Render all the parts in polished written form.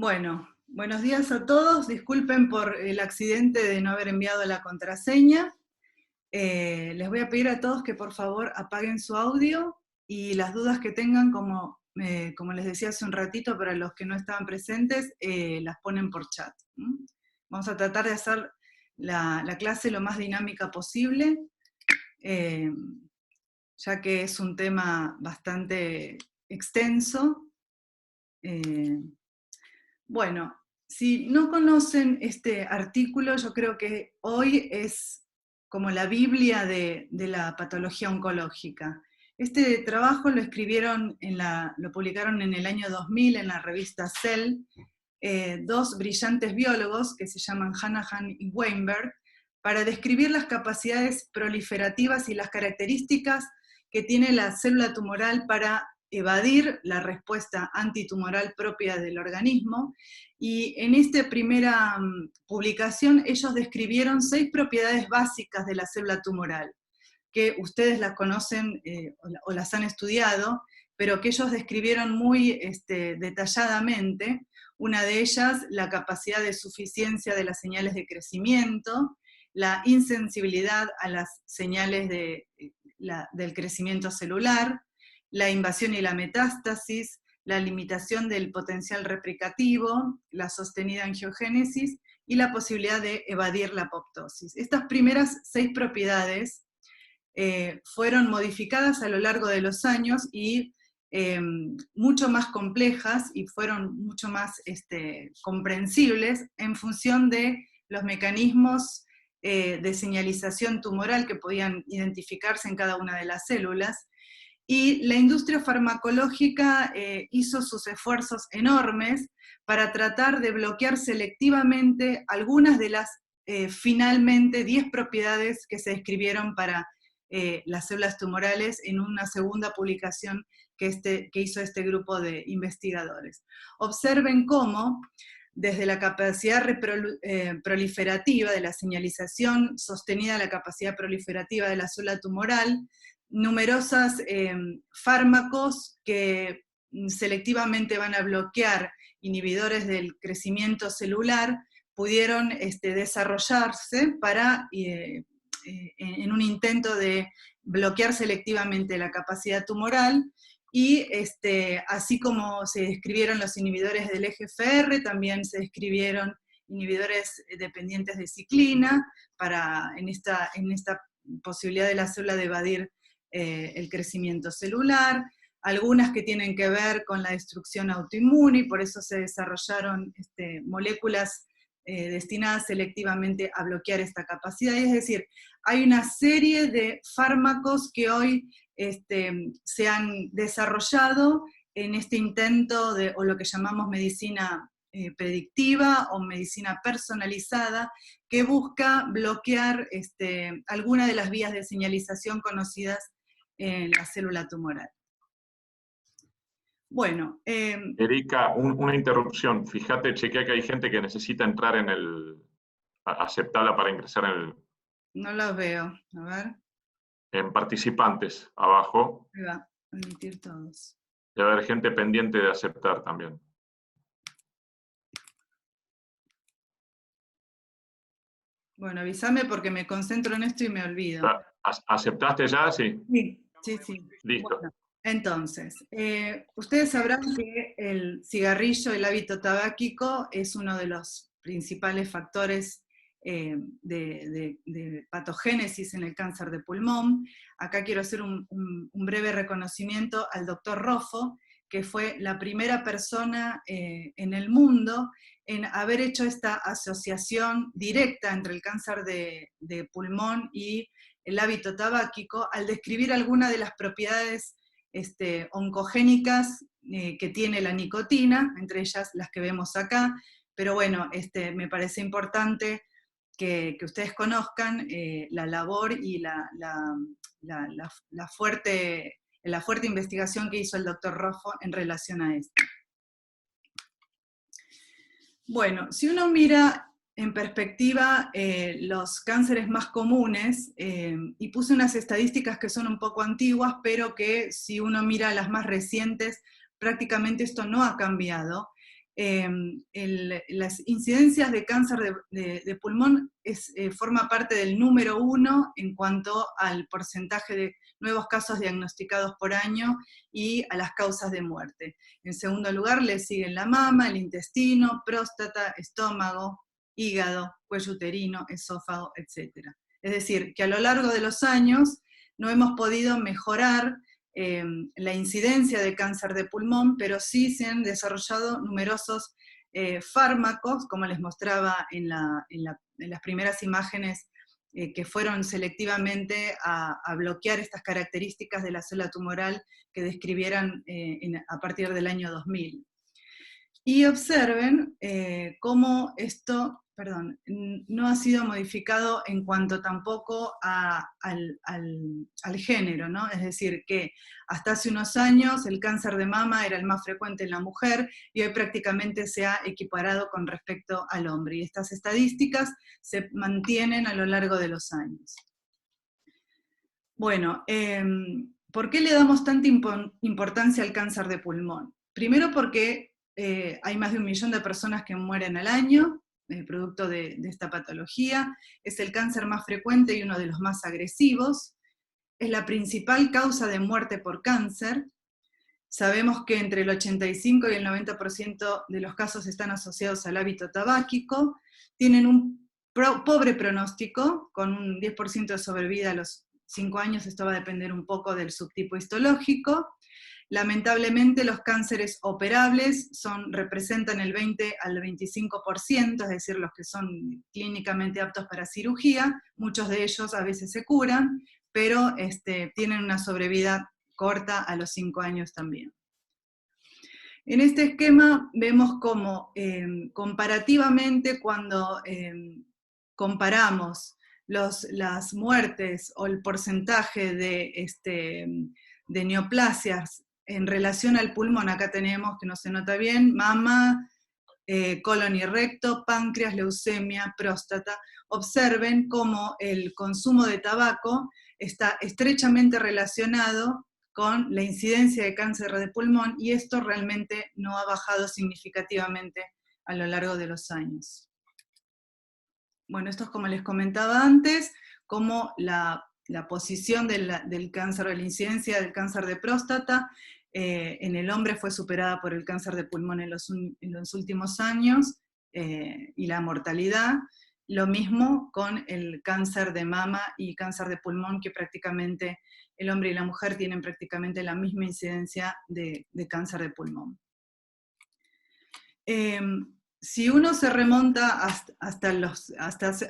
Bueno, buenos días a todos. Disculpen por el accidente de no haber enviado la contraseña. Les voy a pedir a todos que por favor apaguen su audio y las dudas que tengan, como les decía hace un ratito, para los que no estaban presentes, las ponen por chat. Vamos a tratar de hacer la clase lo más dinámica posible, ya que es un tema bastante extenso. Bueno, si no conocen este artículo, yo creo que hoy es como la Biblia de la patología oncológica. Este trabajo lo escribieron, lo publicaron en el año 2000 en la revista Cell, dos brillantes biólogos que se llaman Hanahan y Weinberg, para describir las capacidades proliferativas y las características que tiene la célula tumoral para evadir la respuesta antitumoral propia del organismo. Y en esta primera publicación ellos describieron 6 propiedades básicas de la célula tumoral, que ustedes las conocen o las han estudiado, pero que ellos describieron muy detalladamente. Una de ellas, la capacidad de suficiencia de las señales de crecimiento, la insensibilidad a las señales del crecimiento celular, la invasión y la metástasis, la limitación del potencial replicativo, la sostenida angiogénesis y la posibilidad de evadir la apoptosis. Estas primeras 6 propiedades fueron modificadas a lo largo de los años y mucho más complejas y fueron mucho más comprensibles en función de los mecanismos de señalización tumoral que podían identificarse en cada una de las células. Y la industria farmacológica hizo sus esfuerzos enormes para tratar de bloquear selectivamente algunas de las finalmente 10 propiedades que se describieron para las células tumorales en una segunda publicación que hizo este grupo de investigadores. Observen cómo, desde la capacidad proliferativa de la señalización sostenida a la capacidad proliferativa de la célula tumoral, numerosos fármacos que selectivamente van a bloquear inhibidores del crecimiento celular pudieron desarrollarse para, en un intento de bloquear selectivamente la capacidad tumoral, y así como se describieron los inhibidores del EGFR, también se describieron inhibidores dependientes de ciclina en esta posibilidad de la célula de evadir el crecimiento celular, algunas que tienen que ver con la destrucción autoinmune, y por eso se desarrollaron moléculas destinadas selectivamente a bloquear esta capacidad. Es decir, hay una serie de fármacos que hoy se han desarrollado en este intento o lo que llamamos medicina predictiva o medicina personalizada, que busca bloquear alguna de las vías de señalización conocidas en la célula tumoral. Bueno. Erika, una interrupción. Fíjate, chequea que hay gente que necesita entrar en aceptarla para ingresar No los veo, a ver. En participantes, abajo. Ahí va, admitir todos. Debe haber gente pendiente de aceptar también. Bueno, avísame porque me concentro en esto y me olvido. ¿Aceptaste ya? Sí. Sí. Listo. Bueno, entonces, ustedes sabrán que el cigarrillo, el hábito tabáquico, es uno de los principales factores de patogénesis en el cáncer de pulmón. Acá quiero hacer un breve reconocimiento al doctor Roffo, que fue la primera persona en el mundo en haber hecho esta asociación directa entre el cáncer de pulmón y el hábito tabáquico, al describir algunas de las propiedades oncogénicas que tiene la nicotina, entre ellas las que vemos acá, pero bueno, me parece importante que ustedes conozcan la labor y la fuerte investigación que hizo el doctor Roffo en relación a esto. Bueno, si uno mira en perspectiva los cánceres más comunes, y puse unas estadísticas que son un poco antiguas, pero que si uno mira las más recientes, prácticamente esto no ha cambiado. las incidencias de cáncer de pulmón forma parte del número 1 en cuanto al porcentaje de nuevos casos diagnosticados por año y a las causas de muerte. En segundo lugar le siguen la mama, el intestino, próstata, estómago, hígado, cuello uterino, esófago, etc. Es decir, que a lo largo de los años no hemos podido mejorar la incidencia de cáncer de pulmón, pero sí se han desarrollado numerosos fármacos, como les mostraba en las primeras imágenes, que fueron selectivamente a bloquear estas características de la célula tumoral que describieran a partir del año 2000. Y observen cómo esto, no ha sido modificado en cuanto tampoco al género, ¿no? Es decir, que hasta hace unos años el cáncer de mama era el más frecuente en la mujer y hoy prácticamente se ha equiparado con respecto al hombre. Y estas estadísticas se mantienen a lo largo de los años. Bueno, ¿por qué le damos tanta importancia al cáncer de pulmón? Primero porque hay más de 1 millón de personas que mueren al año, producto de esta patología, es el cáncer más frecuente y uno de los más agresivos, es la principal causa de muerte por cáncer. Sabemos que entre el 85 y el 90% de los casos están asociados al hábito tabáquico, tienen un pobre pronóstico, con un 10% de sobrevida a los 5 años, esto va a depender un poco del subtipo histológico. Lamentablemente los cánceres operables representan el 20 al 25%, es decir, los que son clínicamente aptos para cirugía, muchos de ellos a veces se curan, pero tienen una sobrevida corta a los 5 años también. En este esquema vemos cómo comparativamente cuando comparamos las muertes o el porcentaje de neoplasias en relación al pulmón, acá tenemos, que no se nota bien, mama, colon y recto, páncreas, leucemia, próstata. Observen cómo el consumo de tabaco está estrechamente relacionado con la incidencia de cáncer de pulmón, y esto realmente no ha bajado significativamente a lo largo de los años. Bueno, esto es como les comentaba antes, como la posición del cáncer, o la incidencia del cáncer de próstata en el hombre fue superada por el cáncer de pulmón en los últimos años, y la mortalidad. Lo mismo con el cáncer de mama y cáncer de pulmón, que prácticamente el hombre y la mujer tienen prácticamente la misma incidencia de cáncer de pulmón. Si uno se remonta hasta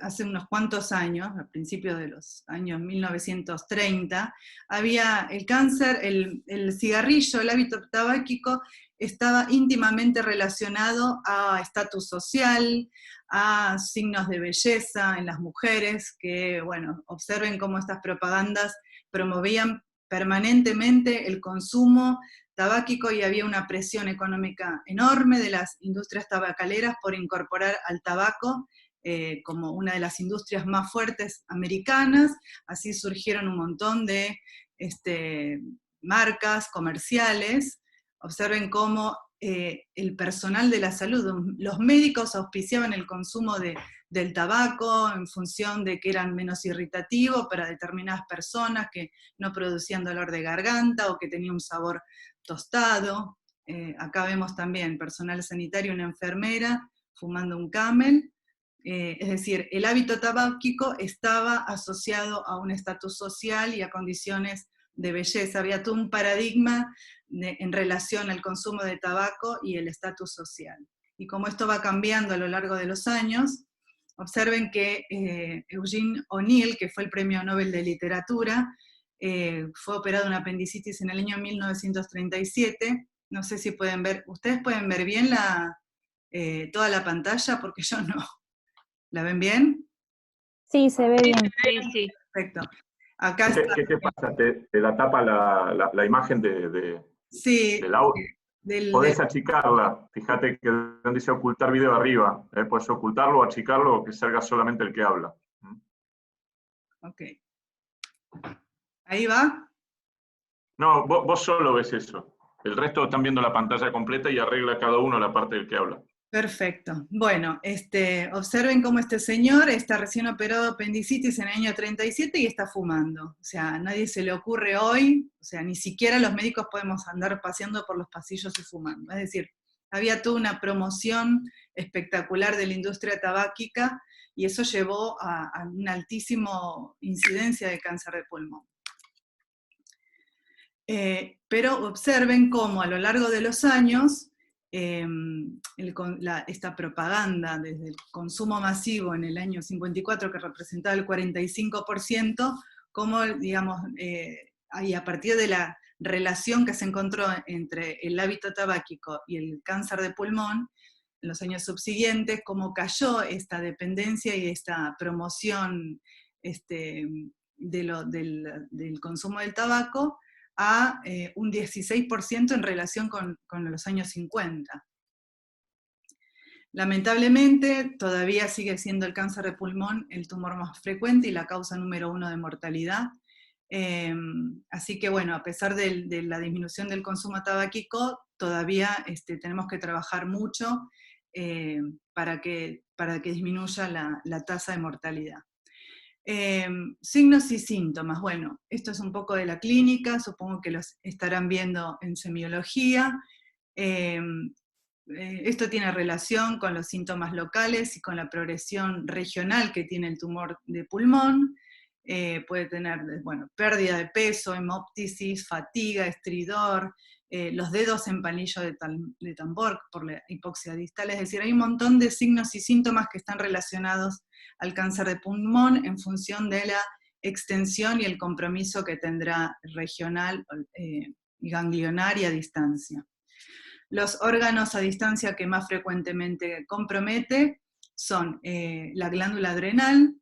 hace unos cuantos años, a principios de los años 1930, había el cáncer, el cigarrillo, el hábito tabáquico, estaba íntimamente relacionado a estatus social, a signos de belleza en las mujeres, que, bueno, observen cómo estas propagandas promovían permanentemente el consumo tabáquico, y había una presión económica enorme de las industrias tabacaleras por incorporar al tabaco como una de las industrias más fuertes americanas. Así surgieron un montón de marcas comerciales. Observen cómo el personal de la salud, los médicos auspiciaban el consumo del tabaco en función de que eran menos irritativos para determinadas personas, que no producían dolor de garganta o que tenía un sabor tostado. Acá vemos también personal sanitario, una enfermera fumando un Camel. Es decir, el hábito tabáquico estaba asociado a un estatus social y a condiciones de belleza. Había todo un paradigma en relación al consumo de tabaco y el estatus social. Y como esto va cambiando a lo largo de los años, observen que Eugene O'Neill, que fue el premio Nobel de Literatura, fue operado de una apendicitis en el año 1937. No sé si pueden ver, ¿ustedes pueden ver bien toda la pantalla? Porque yo no. ¿La ven bien? Sí, se ve bien. Sí. Perfecto. Acá está. ¿Qué te pasa? ¿Te la tapa la imagen Sí, del audio? Podés achicarla. Fíjate que donde dice ocultar video arriba. Puedes ocultarlo o achicarlo, o que salga solamente el que habla. Ok. ¿Ahí va? No, vos solo ves eso. El resto están viendo la pantalla completa y arregla cada uno la parte del que habla. Perfecto. Bueno, observen cómo este señor está recién operado apendicitis en el año 37 y está fumando. O sea, a nadie se le ocurre hoy, o sea, ni siquiera los médicos podemos andar paseando por los pasillos y fumando. Es decir, había toda una promoción espectacular de la industria tabáquica y eso llevó a una altísima incidencia de cáncer de pulmón. Pero observen cómo a lo largo de los años, esta propaganda desde el consumo masivo en el año 54, que representaba el 45%, como, digamos, y a partir de la relación que se encontró entre el hábito tabáquico y el cáncer de pulmón, en los años subsiguientes, cómo cayó esta dependencia y esta promoción del consumo del tabaco, a un 16% en relación con los años 50. Lamentablemente, todavía sigue siendo el cáncer de pulmón el tumor más frecuente y la causa número 1 de mortalidad. Así que bueno, a pesar de la disminución del consumo tabáquico, todavía tenemos que trabajar mucho para que disminuya la tasa de mortalidad. Signos y síntomas. Bueno, esto es un poco de la clínica, supongo que los estarán viendo en semiología. Esto tiene relación con los síntomas locales y con la progresión regional que tiene el tumor de pulmón. Puede tener, bueno, pérdida de peso, hemoptisis, fatiga, estridor, los dedos en palillo de tambor por la hipoxia distal. Es decir, hay un montón de signos y síntomas que están relacionados al cáncer de pulmón en función de la extensión y el compromiso que tendrá regional y ganglionaria a distancia. Los órganos a distancia que más frecuentemente compromete son la glándula adrenal,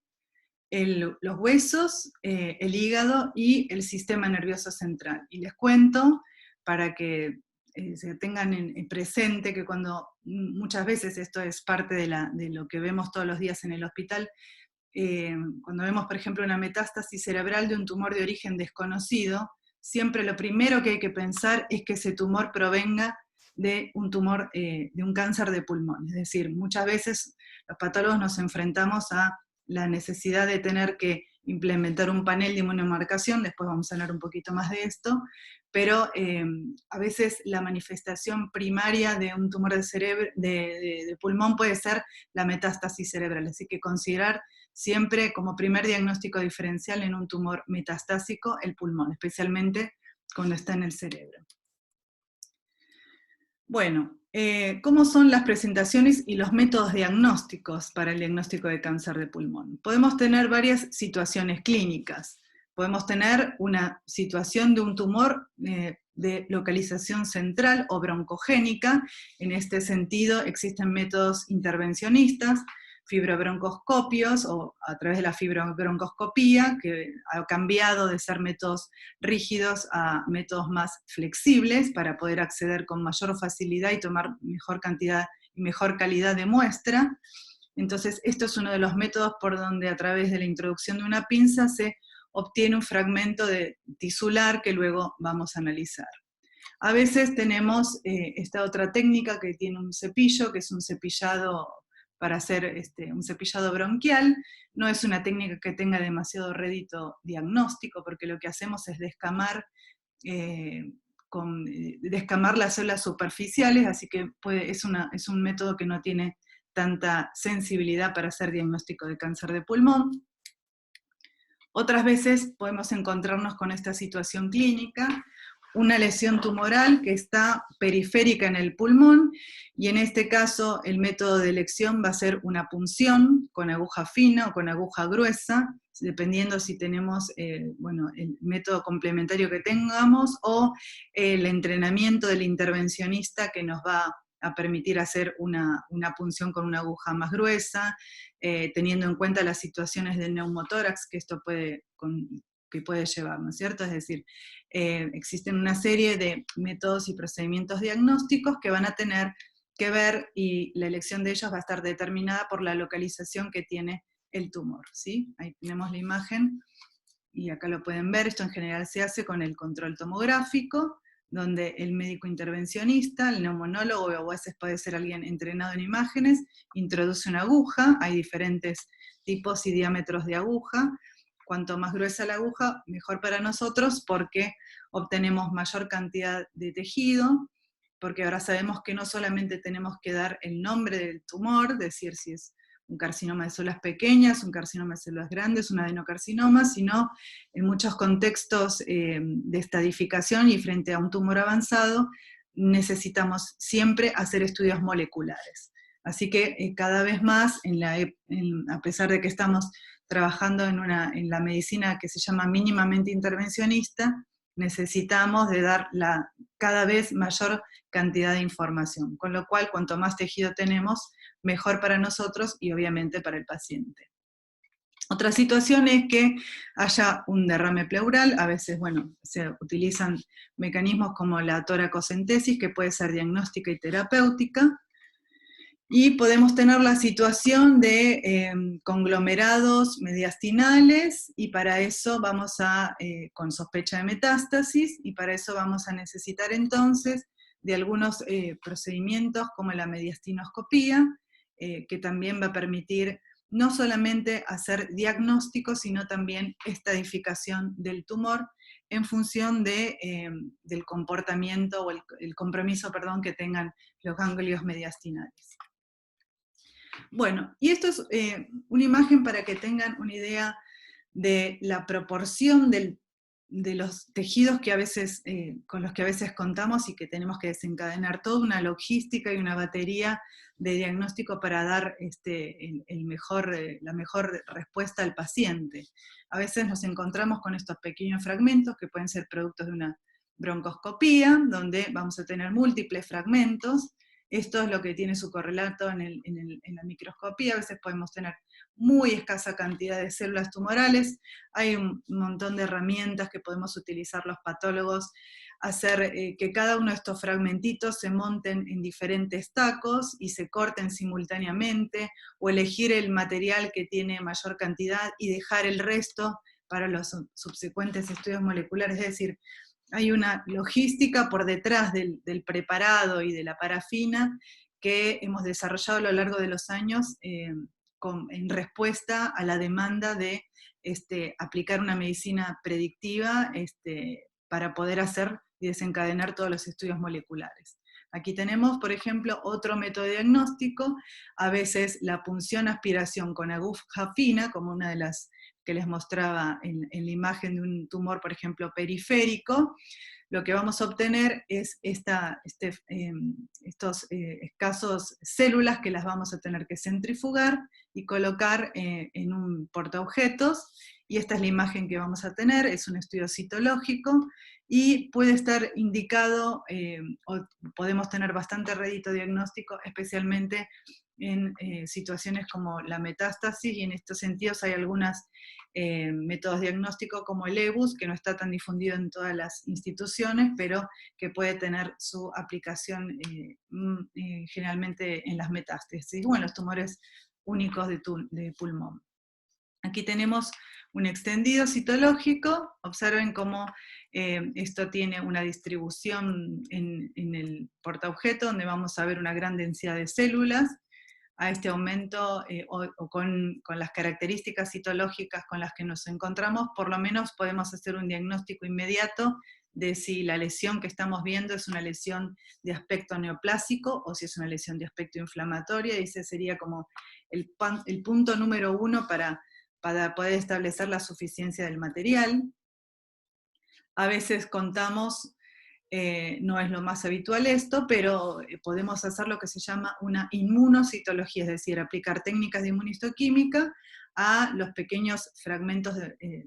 los huesos, el hígado y el sistema nervioso central. Y les cuento, para que se tengan presente, que cuando muchas veces esto es parte de lo que vemos todos los días en el hospital, cuando vemos, por ejemplo, una metástasis cerebral de un tumor de origen desconocido, siempre lo primero que hay que pensar es que ese tumor provenga de un tumor, de un cáncer de pulmón. Es decir, muchas veces los patólogos nos enfrentamos a la necesidad de tener que implementar un panel de inmunomarcación, después vamos a hablar un poquito más de esto, pero a veces la manifestación primaria de un tumor de pulmón puede ser la metástasis cerebral, así que considerar siempre como primer diagnóstico diferencial en un tumor metastásico el pulmón, especialmente cuando está en el cerebro. Bueno, ¿cómo son las presentaciones y los métodos diagnósticos para el diagnóstico de cáncer de pulmón? Podemos tener varias situaciones clínicas. Podemos tener una situación de un tumor de localización central o broncogénica. En este sentido existen métodos intervencionistas, fibrobroncoscopios o a través de la fibrobroncoscopía, que ha cambiado de ser métodos rígidos a métodos más flexibles para poder acceder con mayor facilidad y tomar mejor cantidad y mejor calidad de muestra. Entonces, esto es uno de los métodos por donde a través de la introducción de una pinza se obtiene un fragmento de tisular que luego vamos a analizar. A veces tenemos esta otra técnica que tiene un cepillo, que es un cepillado para hacer un cepillado bronquial. No es una técnica que tenga demasiado rédito diagnóstico, porque lo que hacemos es descamar las células superficiales, así que es un método que no tiene tanta sensibilidad para hacer diagnóstico de cáncer de pulmón. Otras veces podemos encontrarnos con esta situación clínica, una lesión tumoral que está periférica en el pulmón, y en este caso el método de elección va a ser una punción con aguja fina o con aguja gruesa, dependiendo si tenemos el método complementario que tengamos, o el entrenamiento del intervencionista que nos va a permitir hacer una punción con una aguja más gruesa, teniendo en cuenta las situaciones de neumotórax que esto puede llevar, ¿no es cierto? Es decir, existen una serie de métodos y procedimientos diagnósticos que van a tener que ver, y la elección de ellos va a estar determinada por la localización que tiene el tumor, ¿sí? Ahí tenemos la imagen, y acá lo pueden ver. Esto en general se hace con el control tomográfico, donde el médico intervencionista, el neumonólogo, o a veces puede ser alguien entrenado en imágenes, introduce una aguja, hay diferentes tipos y diámetros de aguja. Cuanto más gruesa la aguja, mejor para nosotros, porque obtenemos mayor cantidad de tejido, porque ahora sabemos que no solamente tenemos que dar el nombre del tumor, decir si es un carcinoma de células pequeñas, un carcinoma de células grandes, un adenocarcinoma, sino en muchos contextos de estadificación y frente a un tumor avanzado, necesitamos siempre hacer estudios moleculares. Así que cada vez más, a pesar de que estamos trabajando en la medicina que se llama mínimamente intervencionista, necesitamos de dar cada vez mayor cantidad de información, con lo cual cuanto más tejido tenemos, mejor para nosotros y obviamente para el paciente. Otra situación es que haya un derrame pleural, a veces, bueno, se utilizan mecanismos como la toracocentesis, que puede ser diagnóstica y terapéutica, y podemos tener la situación de conglomerados mediastinales, y para eso vamos con sospecha de metástasis, y para eso vamos a necesitar entonces de algunos procedimientos como la mediastinoscopía, que también va a permitir no solamente hacer diagnóstico, sino también estadificación del tumor en función del comportamiento o el compromiso, perdón, que tengan los ganglios mediastinales. Bueno, y esto es una imagen para que tengan una idea de la proporción de los tejidos que con los que a veces contamos y que tenemos que desencadenar toda una logística y una batería de diagnóstico para dar la mejor respuesta al paciente. A veces nos encontramos con estos pequeños fragmentos que pueden ser productos de una broncoscopía, donde vamos a tener múltiples fragmentos. Esto es lo que tiene su correlato en la microscopía. A veces podemos tener muy escasa cantidad de células tumorales. Hay un montón de herramientas que podemos utilizar los patólogos, hacer que cada uno de estos fragmentitos se monten en diferentes tacos y se corten simultáneamente, o elegir el material que tiene mayor cantidad y dejar el resto para los subsecuentes estudios moleculares. Es decir, hay una logística por detrás del preparado y de la parafina que hemos desarrollado a lo largo de los años en respuesta a la demanda de aplicar una medicina predictiva para poder hacer y desencadenar todos los estudios moleculares. Aquí tenemos, por ejemplo, otro método de diagnóstico, a veces la punción aspiración con aguja fina, como una de las que les mostraba en la imagen de un tumor, por ejemplo, periférico. Lo que vamos a obtener es estos escasos células que las vamos a tener que centrifugar y colocar en un portaobjetos, y esta es la imagen que vamos a tener. Es un estudio citológico, y puede estar indicado, o podemos tener bastante rédito diagnóstico, especialmente en situaciones como la metástasis, y en estos sentidos hay algunos métodos diagnósticos como el EBUS, que no está tan difundido en todas las instituciones, pero que puede tener su aplicación generalmente en las metástasis, o en los tumores únicos de pulmón. Aquí tenemos un extendido citológico. Observen cómo esto tiene una distribución en el portaobjeto, donde vamos a ver una gran densidad de células. A este aumento o con las características citológicas con las que nos encontramos, por lo menos podemos hacer un diagnóstico inmediato de si la lesión que estamos viendo es una lesión de aspecto neoplásico o si es una lesión de aspecto inflamatorio, y ese sería como el punto número 1 para poder establecer la suficiencia del material. A veces contamos, no es lo más habitual esto, pero podemos hacer lo que se llama una inmunocitología, es decir, aplicar técnicas de inmunistoquímica a los pequeños fragmentos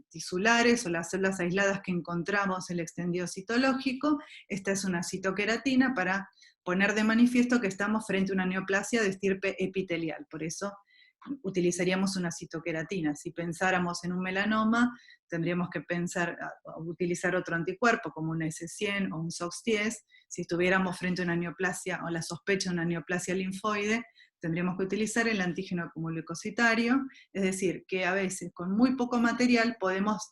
tisulares o las células aisladas que encontramos en el extendido citológico. Esta es una citoqueratina para poner de manifiesto que estamos frente a una neoplasia de estirpe epitelial. Por eso utilizaríamos una citoqueratina. Si pensáramos en un melanoma, tendríamos que utilizar otro anticuerpo, como un S100 o un SOX10. Si estuviéramos frente a una neoplasia o la sospecha de una neoplasia linfoide, tendríamos que utilizar el antígeno acumulocositario, es decir, que a veces con muy poco material podemos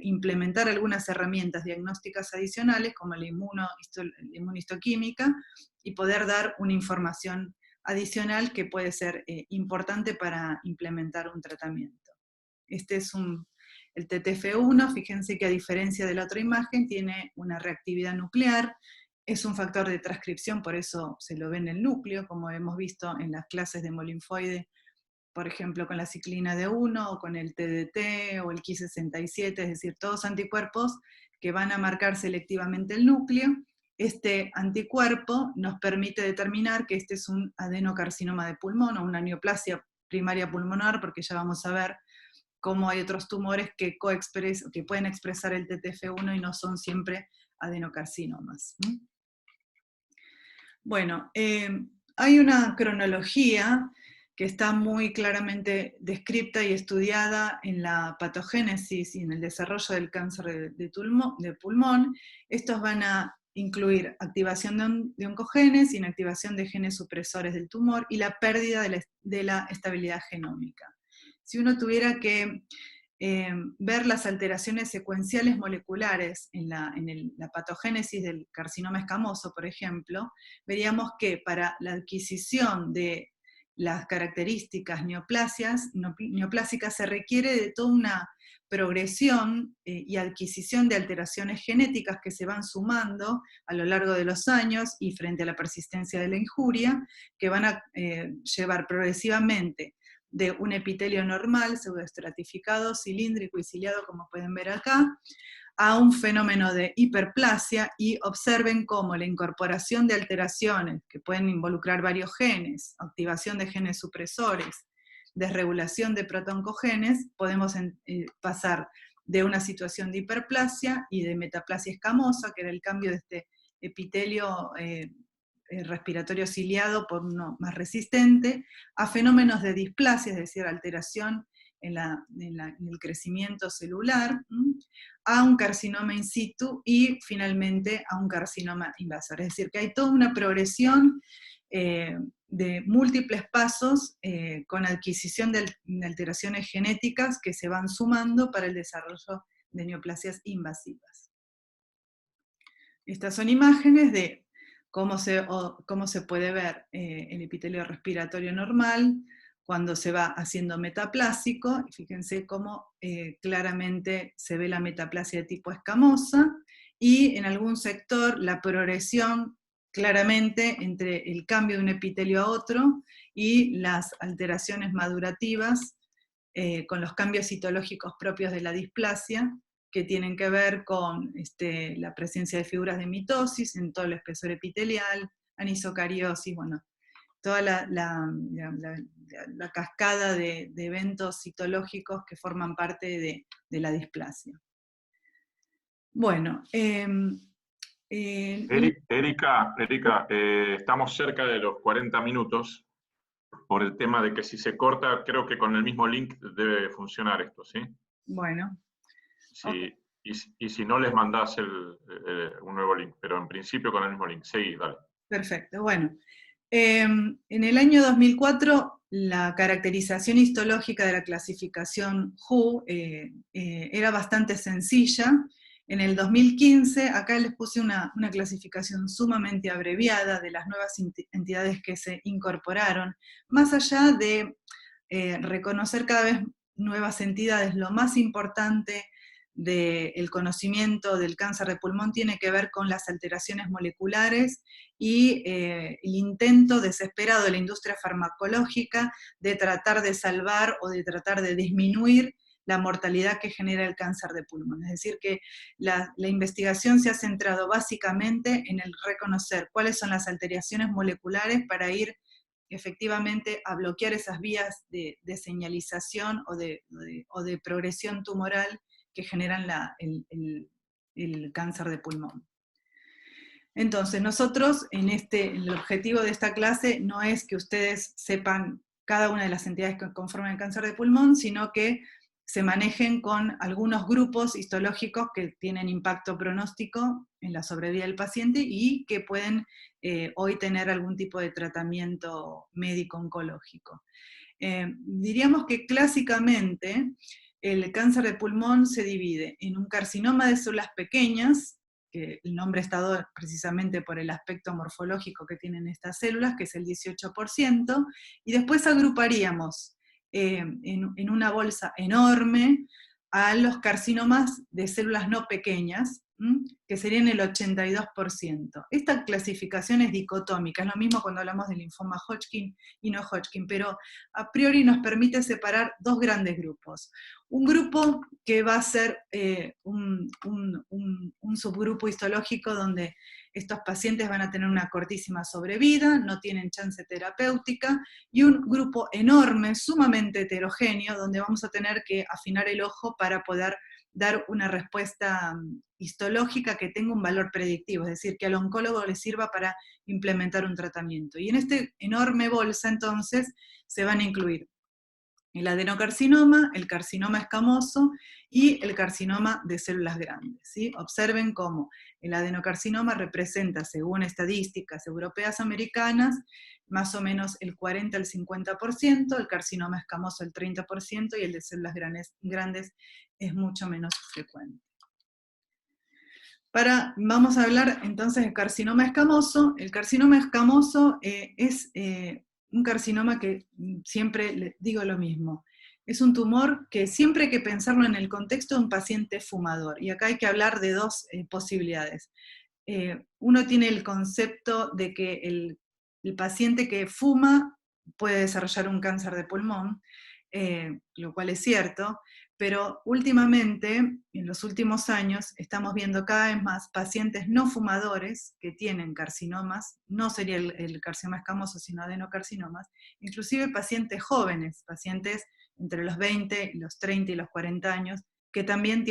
implementar algunas herramientas diagnósticas adicionales, como la inmunohistoquímica, y poder dar una información adicional que puede ser importante para implementar un tratamiento. Este es el TTF1, fíjense que a diferencia de la otra imagen, tiene una reactividad nuclear, es un factor de transcripción, por eso se lo ve en el núcleo, como hemos visto en las clases de hemolinfoide, por ejemplo, con la ciclina D1, o con el TDT, o el Ki67, es decir, todos anticuerpos que van a marcar selectivamente el núcleo. Este anticuerpo nos permite determinar que este es un adenocarcinoma de pulmón, o una neoplasia primaria pulmonar, porque ya vamos a ver cómo hay otros tumores que pueden expresar el TTF1 y no son siempre adenocarcinomas. Bueno, hay una cronología que está muy claramente descrita y estudiada en la patogénesis y en el desarrollo del cáncer de pulmón. Estos van a incluir activación de oncogenes, inactivación de genes supresores del tumor y la pérdida de la estabilidad genómica. Si uno tuviera que ver las alteraciones secuenciales moleculares en la patogénesis del carcinoma escamoso, por ejemplo, veríamos que para la adquisición de las características neoplásicas se requiere de toda una progresión y adquisición de alteraciones genéticas que se van sumando a lo largo de los años y frente a la persistencia de la injuria, que van a llevar progresivamente de un epitelio normal, pseudoestratificado, cilíndrico y ciliado, como pueden ver acá, a un fenómeno de hiperplasia, y observen cómo la incorporación de alteraciones que pueden involucrar varios genes, activación de genes supresores, desregulación de protooncogenes, podemos pasar de una situación de hiperplasia y de metaplasia escamosa, que era el cambio de este epitelio respiratorio ciliado por uno más resistente, a fenómenos de displasia, es decir, alteración en el crecimiento celular, a un carcinoma in situ y finalmente a un carcinoma invasor. Es decir, que hay toda una progresión de múltiples pasos con adquisición de alteraciones genéticas que se van sumando para el desarrollo de neoplasias invasivas. Estas son imágenes de cómo se puede ver el epitelio respiratorio normal cuando se va haciendo metaplásico. Fíjense cómo claramente se ve la metaplasia de tipo escamosa, y en algún sector la progresión claramente entre el cambio de un epitelio a otro y las alteraciones madurativas con los cambios citológicos propios de la displasia, que tienen que ver con la presencia de figuras de mitosis en todo el espesor epitelial, anisocariosis, bueno, toda la cascada de eventos citológicos que forman parte de la displasia. Bueno, Erika, estamos cerca de los 40 minutos por el tema de que si se corta, creo que con el mismo link debe funcionar esto, ¿sí? Bueno. Sí, okay. Y si no, les mandás un nuevo link, pero en principio con el mismo link. Sí, dale. Perfecto, bueno. En el año 2004, la caracterización histológica de la clasificación WHO era bastante sencilla. En el 2015, acá les puse una clasificación sumamente abreviada de las nuevas entidades que se incorporaron. Más allá de reconocer cada vez nuevas entidades, lo más importante del conocimiento del cáncer de pulmón tiene que ver con las alteraciones moleculares y el intento desesperado de la industria farmacológica de tratar de salvar o de tratar de disminuir la mortalidad que genera el cáncer de pulmón. Es decir, que la investigación se ha centrado básicamente en el reconocer cuáles son las alteraciones moleculares para ir efectivamente a bloquear esas vías de señalización o de progresión tumoral que generan el cáncer de pulmón. Entonces, nosotros, el objetivo de esta clase no es que ustedes sepan cada una de las entidades que conforman el cáncer de pulmón, sino que se manejen con algunos grupos histológicos que tienen impacto pronóstico en la sobrevida del paciente y que pueden hoy tener algún tipo de tratamiento médico-oncológico. Diríamos que clásicamente el cáncer de pulmón se divide en un carcinoma de células pequeñas, que el nombre está dado precisamente por el aspecto morfológico que tienen estas células, que es el 18%, y después agruparíamos en una bolsa enorme a los carcinomas de células no pequeñas, que serían el 82%. Esta clasificación es dicotómica, es lo mismo cuando hablamos de linfoma Hodgkin y no Hodgkin, pero a priori nos permite separar dos grandes grupos. Un grupo que va a ser un subgrupo histológico donde estos pacientes van a tener una cortísima sobrevida, no tienen chance terapéutica, y un grupo enorme, sumamente heterogéneo, donde vamos a tener que afinar el ojo para poder dar una respuesta histológica que tenga un valor predictivo, es decir, que al oncólogo le sirva para implementar un tratamiento. Y en esta enorme bolsa, entonces, se van a incluir el adenocarcinoma, el carcinoma escamoso y el carcinoma de células grandes, ¿sí? Observen cómo el adenocarcinoma representa, según estadísticas europeas americanas, más o menos el 40 al 50%, el carcinoma escamoso el 30% y el de células grandes es mucho menos frecuente. Vamos a hablar entonces del carcinoma escamoso. El carcinoma escamoso es un carcinoma que siempre les digo lo mismo. Es un tumor que siempre hay que pensarlo en el contexto de un paciente fumador. Y acá hay que hablar de dos posibilidades. Uno tiene el concepto de que el paciente que fuma puede desarrollar un cáncer de pulmón, lo cual es cierto, pero últimamente, en los últimos años, estamos viendo cada vez más pacientes no fumadores que tienen carcinomas, no sería el carcinoma escamoso, sino adenocarcinomas, inclusive pacientes jóvenes, pacientes entre los 20, los 30 y los 40 años, que también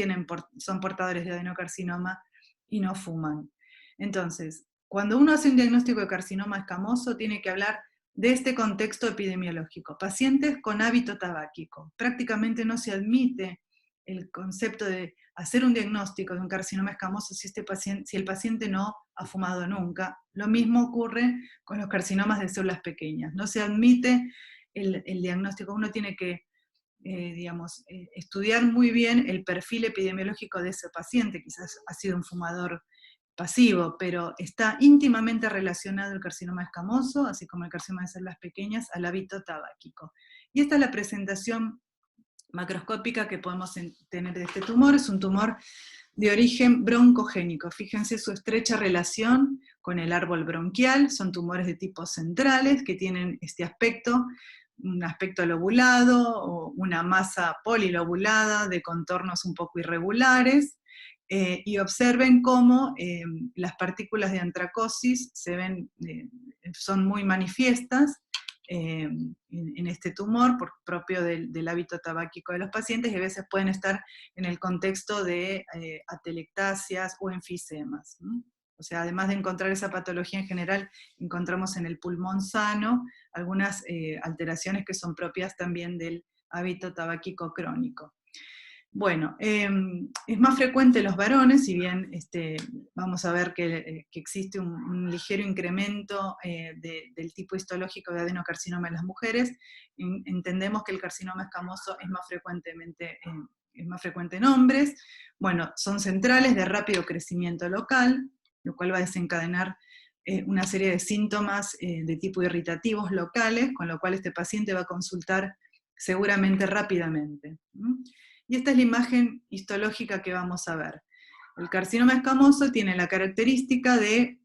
son portadores de adenocarcinoma y no fuman. Entonces, cuando uno hace un diagnóstico de carcinoma escamoso, tiene que hablar de este contexto epidemiológico. Pacientes con hábito tabáquico. Prácticamente no se admite el concepto de hacer un diagnóstico de un carcinoma escamoso si el paciente no ha fumado nunca. Lo mismo ocurre con los carcinomas de células pequeñas. No se admite el diagnóstico. Uno tiene que estudiar muy bien el perfil epidemiológico de ese paciente. Quizás ha sido un fumador pasivo, pero está íntimamente relacionado el carcinoma escamoso, así como el carcinoma de células pequeñas, al hábito tabáquico. Y esta es la presentación macroscópica que podemos tener de este tumor. Es un tumor de origen broncogénico. Fíjense su estrecha relación con el árbol bronquial. Son tumores de tipo centrales que tienen este aspecto, un aspecto lobulado o una masa polilobulada de contornos un poco irregulares. Y observen cómo las partículas de antracosis son muy manifiestas en este tumor, propio del hábito tabáquico de los pacientes, y a veces pueden estar en el contexto de atelectasias o enfisemas, ¿no? O sea, además de encontrar esa patología en general, encontramos en el pulmón sano algunas alteraciones que son propias también del hábito tabáquico crónico. Bueno, es más frecuente en los varones, si bien vamos a ver que existe un ligero incremento del tipo histológico de adenocarcinoma en las mujeres. Entendemos que el carcinoma escamoso es más frecuente en hombres. Bueno, son centrales de rápido crecimiento local, lo cual va a desencadenar una serie de síntomas de tipo irritativos locales, con lo cual este paciente va a consultar seguramente rápidamente. Y esta es la imagen histológica que vamos a ver. El carcinoma escamoso tiene la característica de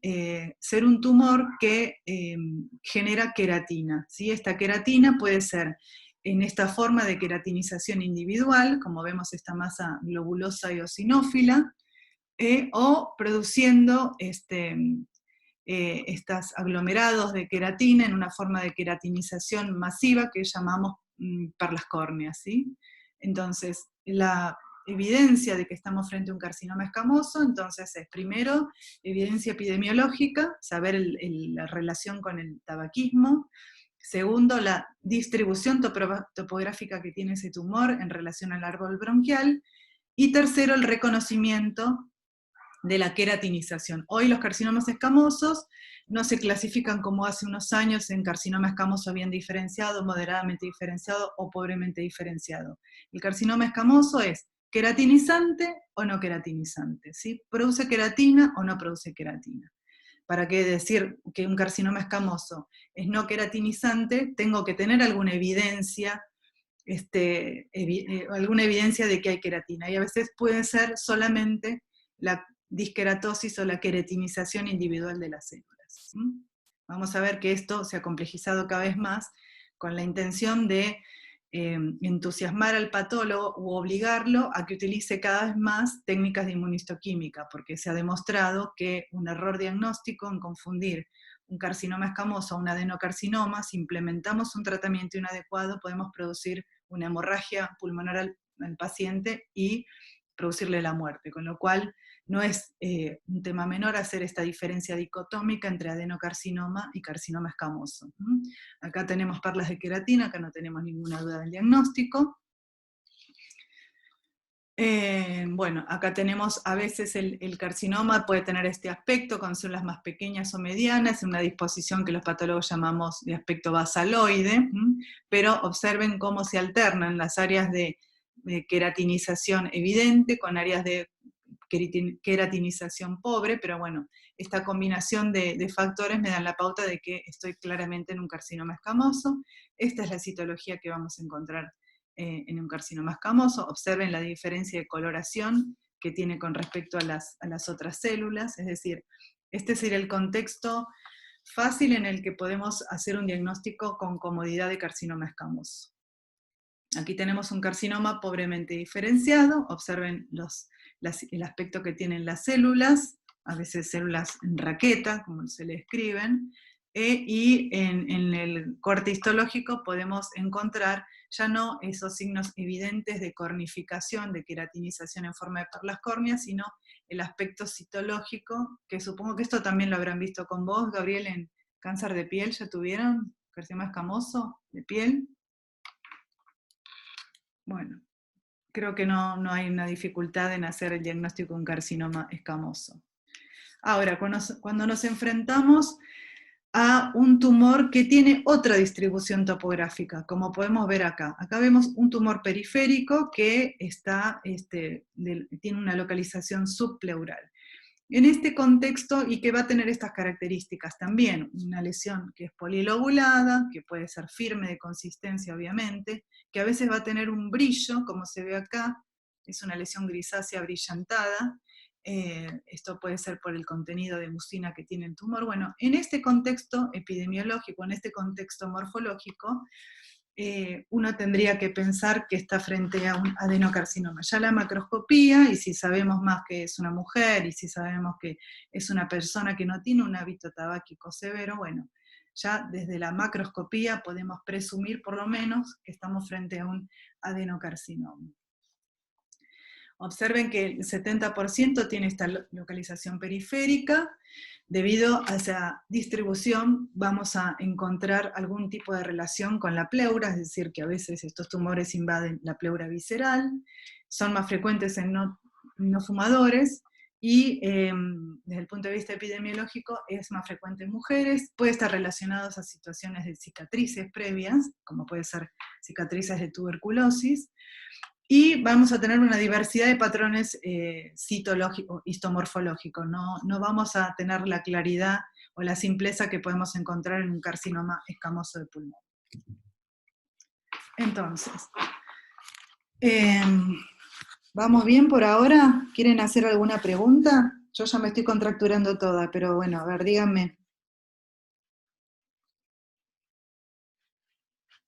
ser un tumor que genera queratina, ¿sí? Esta queratina puede ser en esta forma de queratinización individual, como vemos esta masa globulosa y eosinófila, o produciendo estos aglomerados de queratina en una forma de queratinización masiva que llamamos perlas córneas, ¿sí? Entonces, la evidencia de que estamos frente a un carcinoma escamoso, entonces es primero evidencia epidemiológica, saber la relación con el tabaquismo, Segundo, la distribución topográfica que tiene ese tumor en relación al árbol bronquial. Y tercero, el reconocimiento de la queratinización. Hoy los carcinomas escamosos no se clasifican como hace unos años en carcinoma escamoso bien diferenciado, moderadamente diferenciado o pobremente diferenciado. El carcinoma escamoso es queratinizante o no queratinizante, ¿sí? ¿Produce queratina o no produce queratina? Para qué decir que un carcinoma escamoso es no queratinizante, tengo que tener alguna evidencia, alguna evidencia de que hay queratina, y a veces puede ser solamente la disqueratosis o la queratinización individual de las células. ¿Sí? Vamos a ver que esto se ha complejizado cada vez más con la intención de entusiasmar al patólogo u obligarlo a que utilice cada vez más técnicas de inmunistoquímica, porque se ha demostrado que un error diagnóstico en confundir un carcinoma escamoso o un adenocarcinoma, si implementamos un tratamiento inadecuado, podemos producir una hemorragia pulmonar al paciente y producirle la muerte, con lo cual no es un tema menor hacer esta diferencia dicotómica entre adenocarcinoma y carcinoma escamoso. Acá tenemos perlas de queratina, acá no tenemos ninguna duda del diagnóstico. Bueno, acá tenemos a veces el carcinoma puede tener este aspecto con células más pequeñas o medianas, en una disposición que los patólogos llamamos de aspecto basaloide, pero observen cómo se alternan las áreas de queratinización evidente con áreas de queratinización pobre, pero bueno, esta combinación de factores me dan la pauta de que estoy claramente en un carcinoma escamoso. Esta es la citología que vamos a encontrar en un carcinoma escamoso. Observen la diferencia de coloración que tiene con respecto a las otras células, es decir, este sería el contexto fácil en el que podemos hacer un diagnóstico con comodidad de carcinoma escamoso. Aquí tenemos un carcinoma pobremente diferenciado, observen el aspecto que tienen las células, a veces células en raqueta, como se le escriben, y en el corte histológico podemos encontrar ya no esos signos evidentes de cornificación, de queratinización en forma de perlas córneas, sino el aspecto citológico, que supongo que esto también lo habrán visto con vos, Gabriel, en cáncer de piel, ¿ya tuvieron? ¿Carcinoma escamoso de piel? Bueno, creo que no hay una dificultad en hacer el diagnóstico de un carcinoma escamoso. Ahora, cuando nos enfrentamos a un tumor que tiene otra distribución topográfica, como podemos ver acá. Acá vemos un tumor periférico que tiene una localización subpleural. En este contexto, y que va a tener estas características también, una lesión que es polilobulada, que puede ser firme de consistencia obviamente, que a veces va a tener un brillo, como se ve acá, es una lesión grisácea brillantada, esto puede ser por el contenido de mucina que tiene el tumor. Bueno, en este contexto epidemiológico, en este contexto morfológico, uno tendría que pensar que está frente a un adenocarcinoma. Ya la macroscopía, y si sabemos más que es una mujer, y si sabemos que es una persona que no tiene un hábito tabáquico severo, bueno, ya desde la macroscopía podemos presumir por lo menos que estamos frente a un adenocarcinoma. Observen que el 70% tiene esta localización periférica. Debido a esa distribución vamos a encontrar algún tipo de relación con la pleura, es decir, que a veces estos tumores invaden la pleura visceral, son más frecuentes en no fumadores, y desde el punto de vista epidemiológico es más frecuente en mujeres, puede estar relacionado a situaciones de cicatrices previas, como puede ser cicatrices de tuberculosis, y vamos a tener una diversidad de patrones citológicos, histomorfológicos. No vamos a tener la claridad o la simpleza que podemos encontrar en un carcinoma escamoso de pulmón. Entonces, ¿vamos bien por ahora? ¿Quieren hacer alguna pregunta? Yo ya me estoy contracturando toda, pero bueno, a ver, díganme.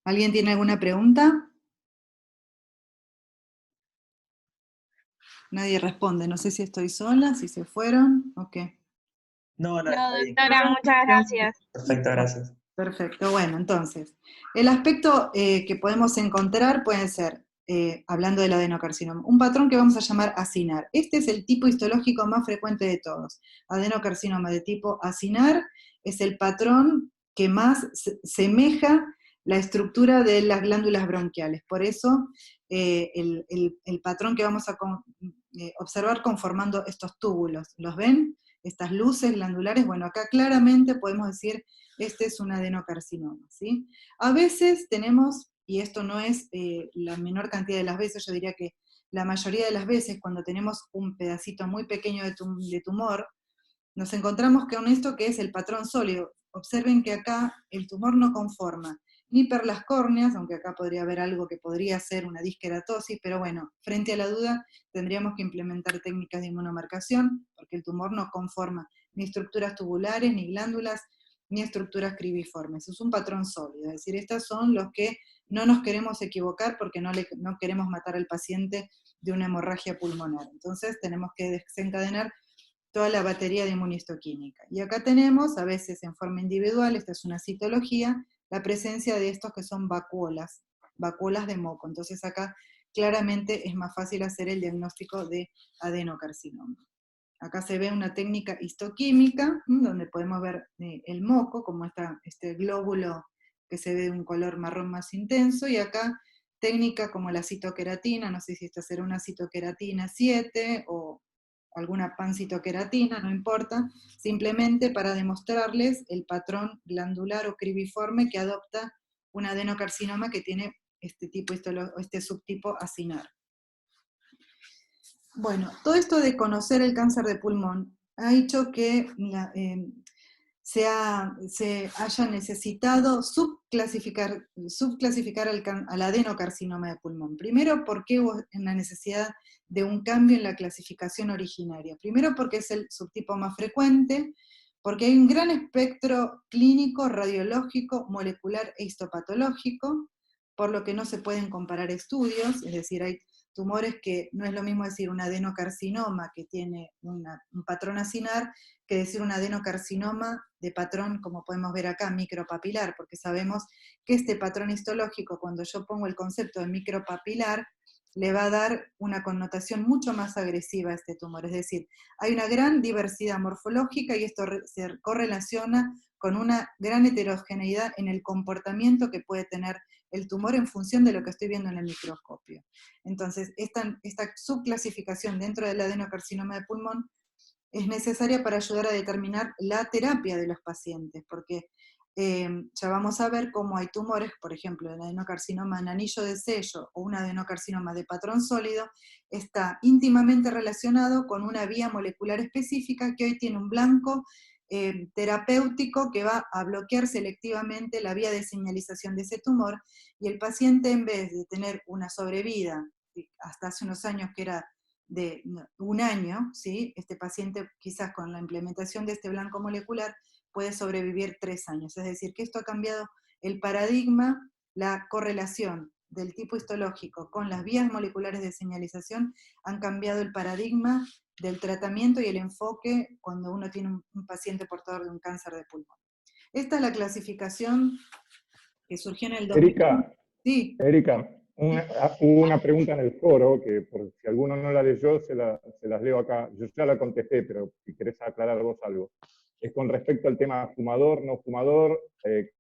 ¿Alguien tiene alguna pregunta? Nadie responde, no sé si estoy sola, si se fueron, ok. No, Doctora, muchas gracias. Perfecto, gracias. Perfecto, bueno, entonces, el aspecto que podemos encontrar pueden ser, hablando del adenocarcinoma, un patrón que vamos a llamar acinar. Este es el tipo histológico más frecuente de todos. Adenocarcinoma de tipo acinar es el patrón que más semeja la estructura de las glándulas bronquiales. Por eso el patrón que vamos a observar conformando estos túbulos. ¿Los ven? Estas luces glandulares, bueno, acá claramente podemos decir, este es un adenocarcinoma, ¿sí? A veces tenemos, y esto no es la menor cantidad de las veces, yo diría que la mayoría de las veces cuando tenemos un pedacito muy pequeño de tumor, nos encontramos con esto que es el patrón sólido. Observen que acá el tumor no conforma ni per las córneas, aunque acá podría haber algo que podría ser una disqueratosis, pero bueno, frente a la duda tendríamos que implementar técnicas de inmunomarcación, porque el tumor no conforma ni estructuras tubulares, ni glándulas, ni estructuras cribiformes. Es un patrón sólido, es decir, estos son los que no nos queremos equivocar porque no queremos matar al paciente de una hemorragia pulmonar. Entonces tenemos que desencadenar toda la batería de inmunistoquímica. Y acá tenemos, a veces en forma individual, esta es una citología, la presencia de estos que son vacuolas de moco. Entonces acá claramente es más fácil hacer el diagnóstico de adenocarcinoma. Acá se ve una técnica histoquímica, donde podemos ver el moco, como este glóbulo que se ve de un color marrón más intenso, y acá técnica como la citoqueratina, no sé si esta será una citoqueratina 7 o alguna pancitoqueratina, no importa, simplemente para demostrarles el patrón glandular o cribiforme que adopta un adenocarcinoma que tiene este subtipo acinar. Bueno, todo esto de conocer el cáncer de pulmón ha hecho que se haya necesitado subclasificar al adenocarcinoma de pulmón. Primero, porque hubo una necesidad de un cambio en la clasificación originaria. Primero, porque es el subtipo más frecuente, porque hay un gran espectro clínico, radiológico, molecular e histopatológico, por lo que no se pueden comparar estudios, es decir, hay tumores que no es lo mismo decir un adenocarcinoma que tiene un patrón acinar, que decir un adenocarcinoma de patrón, como podemos ver acá, micropapilar, porque sabemos que este patrón histológico, cuando yo pongo el concepto de micropapilar, le va a dar una connotación mucho más agresiva a este tumor. Es decir, hay una gran diversidad morfológica y esto se correlaciona con una gran heterogeneidad en el comportamiento que puede tener el tumor en función de lo que estoy viendo en el microscopio. Entonces, esta subclasificación dentro del adenocarcinoma de pulmón es necesaria para ayudar a determinar la terapia de los pacientes, porque ya vamos a ver cómo hay tumores, por ejemplo, el adenocarcinoma en anillo de sello o un adenocarcinoma de patrón sólido, está íntimamente relacionado con una vía molecular específica que hoy tiene un blanco terapéutico que va a bloquear selectivamente la vía de señalización de ese tumor, y el paciente, en vez de tener una sobrevida, hasta hace unos años que era de un año, ¿sí? Este paciente quizás con la implementación de este blanco molecular puede sobrevivir 3 años. Es decir, que esto ha cambiado el paradigma, la correlación del tipo histológico con las vías moleculares de señalización han cambiado el paradigma del tratamiento y el enfoque cuando uno tiene un paciente portador de un cáncer de pulmón. Esta es la clasificación que surgió en el 2000. Sí. Erika, hubo una pregunta en el foro que por si alguno no la leyó, se las leo acá. Yo ya la contesté, pero si querés aclarar vos algo. Es con respecto al tema fumador, no fumador,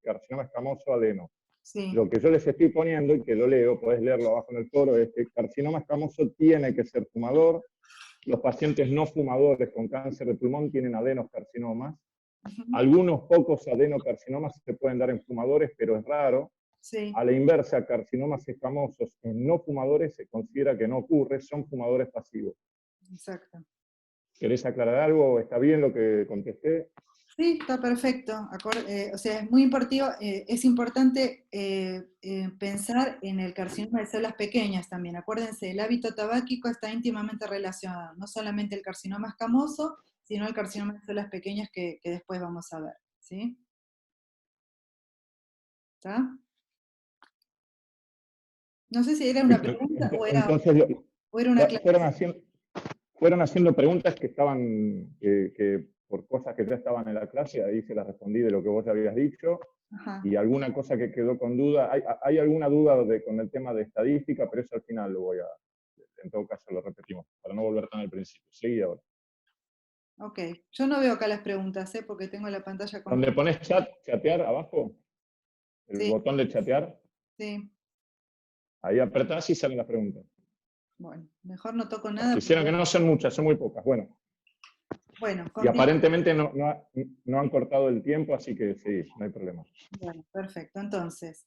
carcinoma escamoso, adeno. Sí. Lo que yo les estoy poniendo, y que lo leo, podés leerlo abajo en el foro, es que carcinoma escamoso tiene que ser fumador. Los pacientes no fumadores con cáncer de pulmón tienen adenocarcinomas. Algunos pocos adenocarcinomas se pueden dar en fumadores, pero es raro. Sí. A la inversa, carcinomas escamosos en no fumadores se considera que no ocurre, son fumadores pasivos. Exacto. ¿Querés aclarar algo? ¿Está bien lo que contesté? Sí, está perfecto. O sea, es muy importante pensar en el carcinoma de células pequeñas también. Acuérdense, el hábito tabáquico está íntimamente relacionado, no solamente el carcinoma escamoso, sino el carcinoma de células pequeñas que después vamos a ver. ¿Sí? ¿Está? No sé si era una pregunta o era una clase. Fueron haciendo preguntas que estaban, que por cosas que ya estaban en la clase, ahí se las respondí de lo que vos habías dicho. Ajá. Y alguna cosa que quedó con duda. Hay alguna duda con el tema de estadística, pero eso al final lo voy a, en todo caso lo repetimos, para no volver tan al principio. Seguí ahora. Ok, yo no veo acá las preguntas, porque tengo la pantalla Donde completa. pones chat, chatear abajo, el Sí, botón de chatear, sí. ahí apretás y salen las preguntas. Bueno, mejor no toco Las nada. que hicieron que no son muchas, son muy pocas. Bueno, Bueno, y aparentemente no han cortado el tiempo, así que sí, no hay problema. Bueno, perfecto. Entonces,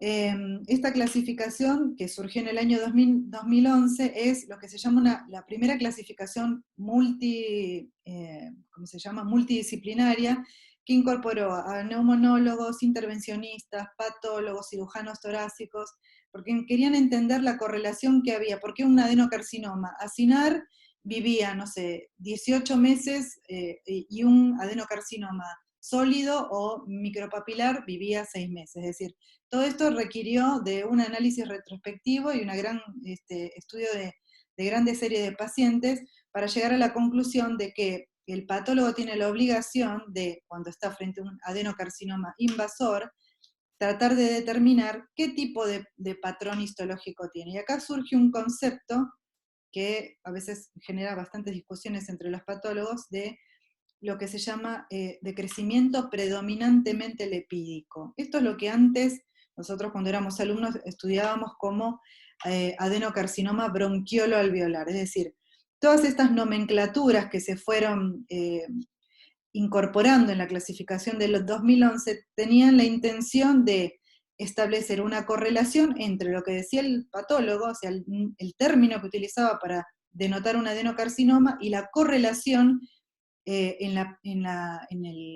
esta clasificación que surgió en el año 2011 es lo que se llama la primera clasificación ¿cómo se llama? Multidisciplinaria, que incorporó a neumonólogos, intervencionistas, patólogos, cirujanos torácicos, porque querían entender la correlación que había. ¿Por qué un adenocarcinoma? Acinar vivía, no sé, 18 meses y un adenocarcinoma sólido o micropapilar vivía 6 meses. Es decir, todo esto requirió de un análisis retrospectivo y una gran estudio de grandes series de pacientes para llegar a la conclusión de que el patólogo tiene la obligación de, cuando está frente a un adenocarcinoma invasor, tratar de determinar qué tipo de patrón histológico tiene. Y acá surge un concepto que a veces genera bastantes discusiones entre los patólogos, de lo que se llama de crecimiento predominantemente lepídico. Esto es lo que antes, nosotros cuando éramos alumnos, estudiábamos como adenocarcinoma bronquiolo alveolar, es decir, todas estas nomenclaturas que se fueron incorporando en la clasificación de los 2011 tenían la intención de establecer una correlación entre lo que decía el patólogo, o sea, el término que utilizaba para denotar un adenocarcinoma, y la correlación en la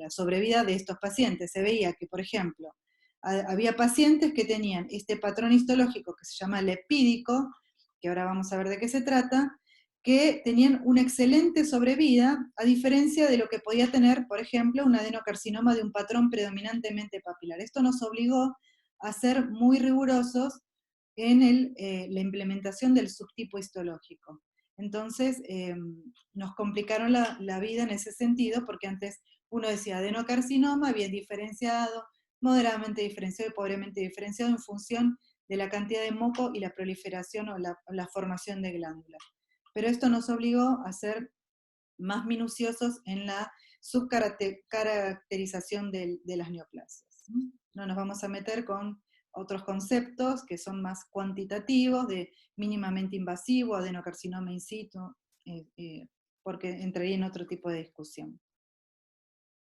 sobrevida de estos pacientes. Se veía que, por ejemplo, había pacientes que tenían este patrón histológico que se llama lepídico, que ahora vamos a ver de qué se trata, que tenían una excelente sobrevida, a diferencia de lo que podía tener, por ejemplo, un adenocarcinoma de un patrón predominantemente papilar. Esto nos obligó a ser muy rigurosos en la implementación del subtipo histológico. Entonces, nos complicaron la vida en ese sentido, porque antes uno decía adenocarcinoma, bien diferenciado, moderadamente diferenciado y pobremente diferenciado en función de la cantidad de moco y la proliferación o la formación de glándulas. Pero esto nos obligó a ser más minuciosos en la subcaracterización de las neoplasias. No nos vamos a meter con otros conceptos que son más cuantitativos, de mínimamente invasivo, adenocarcinoma in situ, porque entraría en otro tipo de discusión.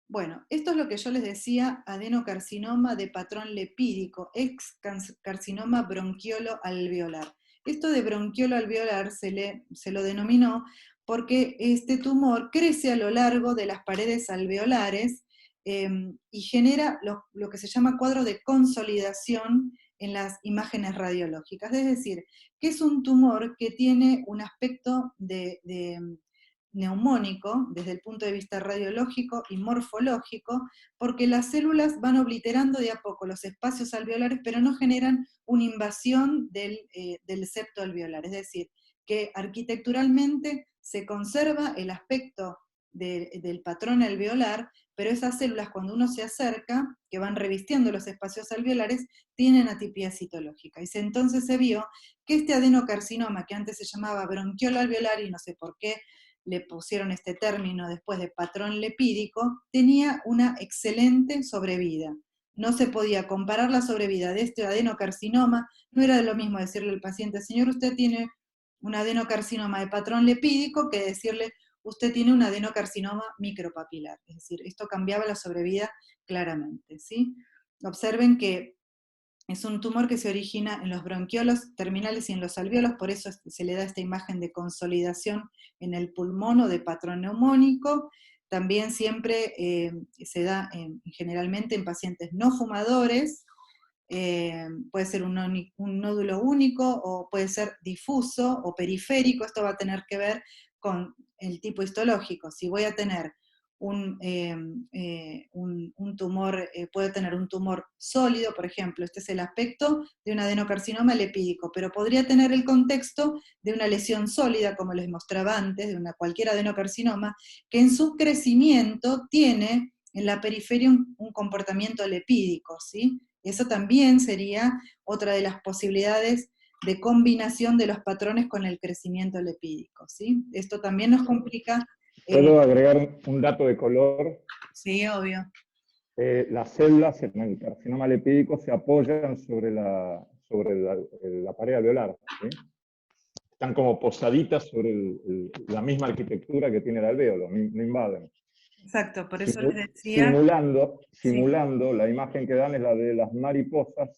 Bueno, esto es lo que yo les decía, adenocarcinoma de patrón lepídico, ex-carcinoma bronquiolo alveolar. Esto de bronquiolo alveolar se lo denominó porque este tumor crece a lo largo de las paredes alveolares y genera lo que se llama cuadro de consolidación en las imágenes radiológicas. Es decir, que es un tumor que tiene un aspecto neumónico desde el punto de vista radiológico y morfológico, porque las células van obliterando de a poco los espacios alveolares, pero no generan una invasión del septo alveolar. Es decir, que arquitecturalmente se conserva el aspecto del patrón alveolar, pero esas células, cuando uno se acerca, que van revistiendo los espacios alveolares, tienen atipia citológica. Y entonces se vio que este adenocarcinoma, que antes se llamaba bronquiolo alveolar, y no sé por qué le pusieron este término después de patrón lepídico, tenía una excelente sobrevida. No se podía comparar la sobrevida de este adenocarcinoma, no era lo mismo decirle al paciente, señor, usted tiene un adenocarcinoma de patrón lepídico, que decirle, usted tiene un adenocarcinoma micropapilar. Es decir, esto cambiaba la sobrevida claramente, ¿sí? Observen que es un tumor que se origina en los bronquiolos terminales y en los alvéolos, por eso se le da esta imagen de consolidación en el pulmón o de patrón neumónico. También siempre se da generalmente en pacientes no fumadores, puede ser un nódulo único o puede ser difuso o periférico. Esto va a tener que ver con el tipo histológico. Si voy a tener un tumor, puede tener un tumor sólido, por ejemplo, este es el aspecto de un adenocarcinoma lepídico, pero podría tener el contexto de una lesión sólida, como les mostraba antes, de cualquier adenocarcinoma, que en su crecimiento tiene en la periferia un comportamiento lepídico, ¿sí? Eso también sería otra de las posibilidades de combinación de los patrones con el crecimiento lepídico, ¿sí? Esto también nos complica ¿Puedo agregar un dato de color? Sí, obvio. Las células en el carcinoma lipídico se apoyan sobre la pared alveolar, ¿sí? Están como posaditas sobre la misma arquitectura que tiene el alvéolo, no invaden. Exacto, por eso les decía... Simulando, la imagen que dan es la de las mariposas